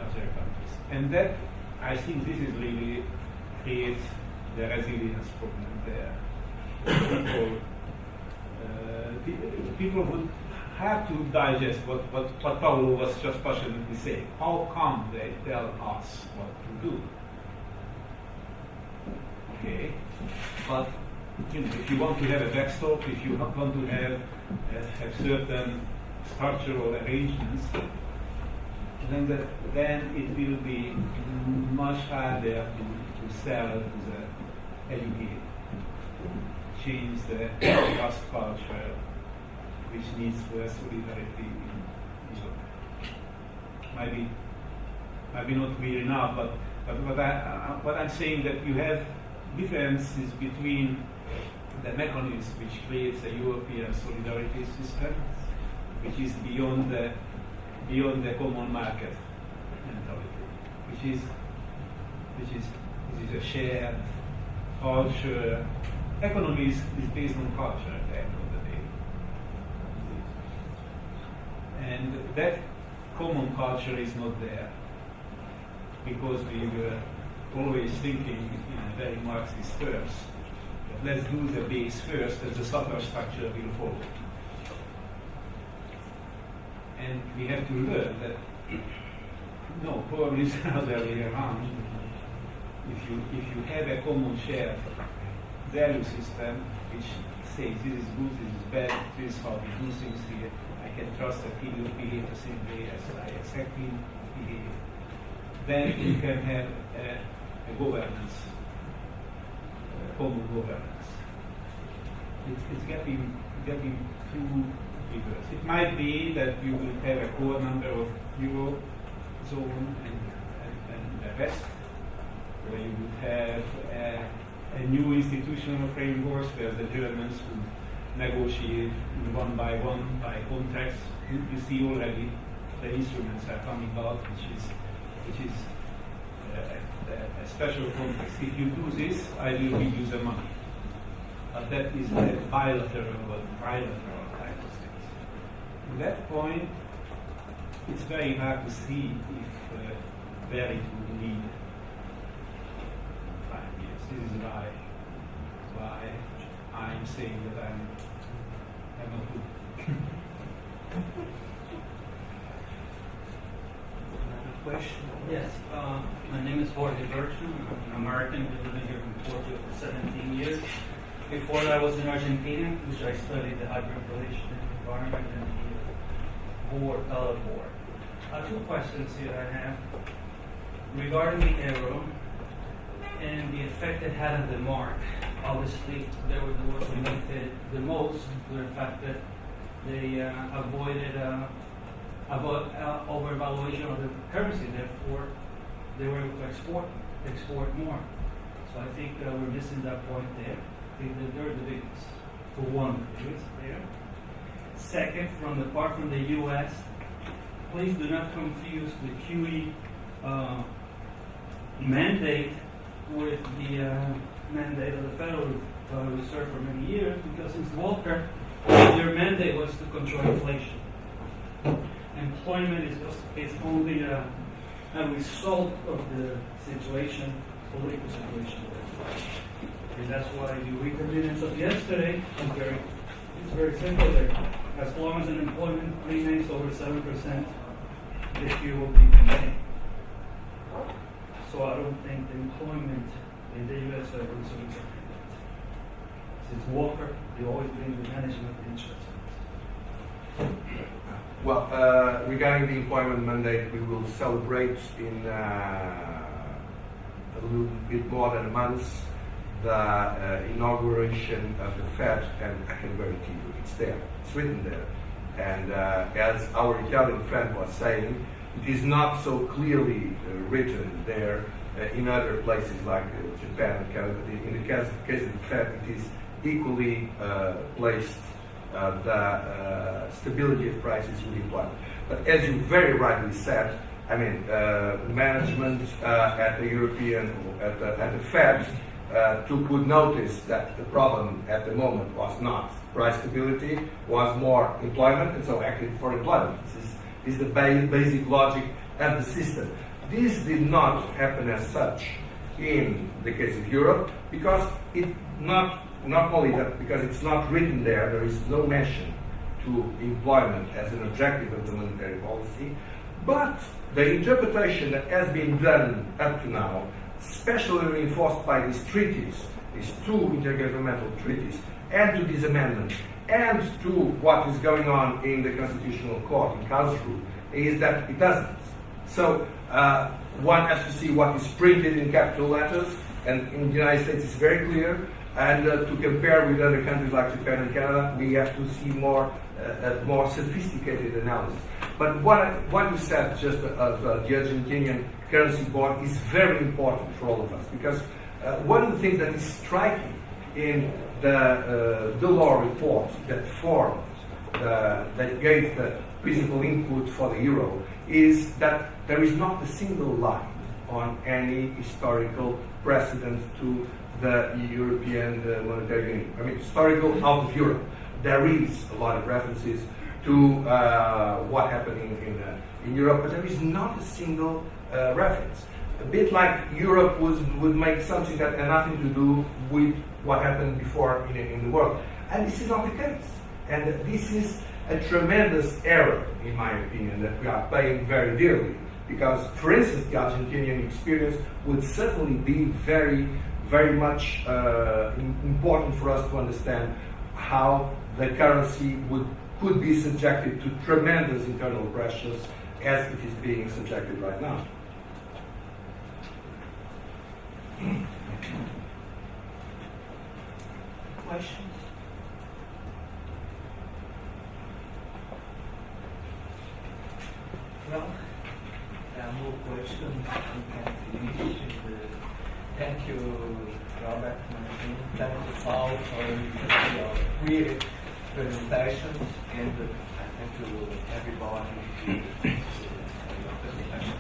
other countries. And that, I think this is really creates the resilience problem there. People would have to digest what Paulo was just passionately saying. How come they tell us what to do? Okay, but if you want to have a backstop, if you want to have certain structural arrangements, then it will be much harder to sell to the educated, change the trust culture, which needs solidarity in Europe. Maybe not clear enough, but what I'm saying that you have differences between the mechanism which creates a European solidarity system, which is beyond the common market mentality, which is a shared culture. Economy is based on culture at the end of the day. And that common culture is not there because we were always thinking in very Marxist terms. Let's do the base first and the superstructure will follow. And we have to learn that no, probably it's the other way around. If you have a common shared value system which says this is good, this is bad, this is how we do things here, I can trust that he will behave the same way as I expect him to behave, then you can have a governance, common governance. It's getting too diverse. It might be that you will have a core number of Eurozone and the rest, where you would have a new institutional framework where the Germans would negotiate one by contracts. You see already the instruments are coming out, which is a special context. If you do this, I will give you the money. But that is a bilateral type of things. At that point, it's very hard to see if where it would lead 5 years. This is why I'm saying that I'm not good. Question? Yes. My name is Jorge Bertram. I'm an American. I've been living here in Portugal for 17 years. Before that, I was in Argentina, which I studied the hyperinflation environment and the Gallup board. Two questions here I have regarding the euro and the effect it had on the mark. Obviously, they were the ones who benefited the most to the fact that they avoided overvaluation of the currency. Therefore, they were able to export more. So I think we're missing that point there. I think that they're the biggest, for one of the biggest there. Second, apart from the U.S., please do not confuse the QE mandate with the mandate of the Federal Reserve for many years, because since Volcker, their mandate was to control inflation. Employment is only a result of the situation, political situation. And that's why you read the minutes of yesterday. It's very simple there. As long as unemployment remains over 7%, the QE will be maintained. So I don't think the employment in the U.S. Federal Reserve is affected. Since Walker, they always been the management of the interest rates. Well, regarding the employment mandate, we will celebrate in a little bit more than a month the inauguration of the Fed, and I can guarantee you it's there, it's written there. And as our Italian friend was saying, it is not so clearly written there in other places like Japan and Canada. In the case of the Fed, it is equally placed the stability of prices with employment. But as you very rightly said, I mean, management at the European, at the Fed, took good notice that the problem at the moment was not price stability, was more employment, and so acted for employment. This is the basic logic of the system. This did not happen as such in the case of Europe, because it not only that, because it's not written there is no mention to employment as an objective of the monetary policy, but the interpretation that has been done up to now, especially reinforced by these treaties, these two intergovernmental treaties, and to this amendment, and to what is going on in the Constitutional Court in Karlsruhe, is that it doesn't. So one has to see what is printed in capital letters, and in the United States it's very clear, and to compare with other countries like Japan and Canada, we have to see more sophisticated analysis. But what you said just of the Argentinian currency bond is very important for all of us, because one of the things that is striking in the law report that formed, that gave the principal input for the euro, is that there is not a single line on any historical precedent to the European Monetary Union. I mean, historical out of Europe. There is a lot of references to what happened in Europe, but there is not a single reference. A bit like Europe would make something that had nothing to do with what happened before in the world. And this is not the case. And this is a tremendous error, in my opinion, that we are paying very dearly. Because, for instance, the Argentinian experience would certainly be very, very much important for us to understand how the currency could be subjected to tremendous internal pressures as it is being subjected right now. Questions? Well, there are no questions. We can finish. Thank you, Robert. Thank you, Paul, for your great presentations, and thank you, everybody, for your presentation.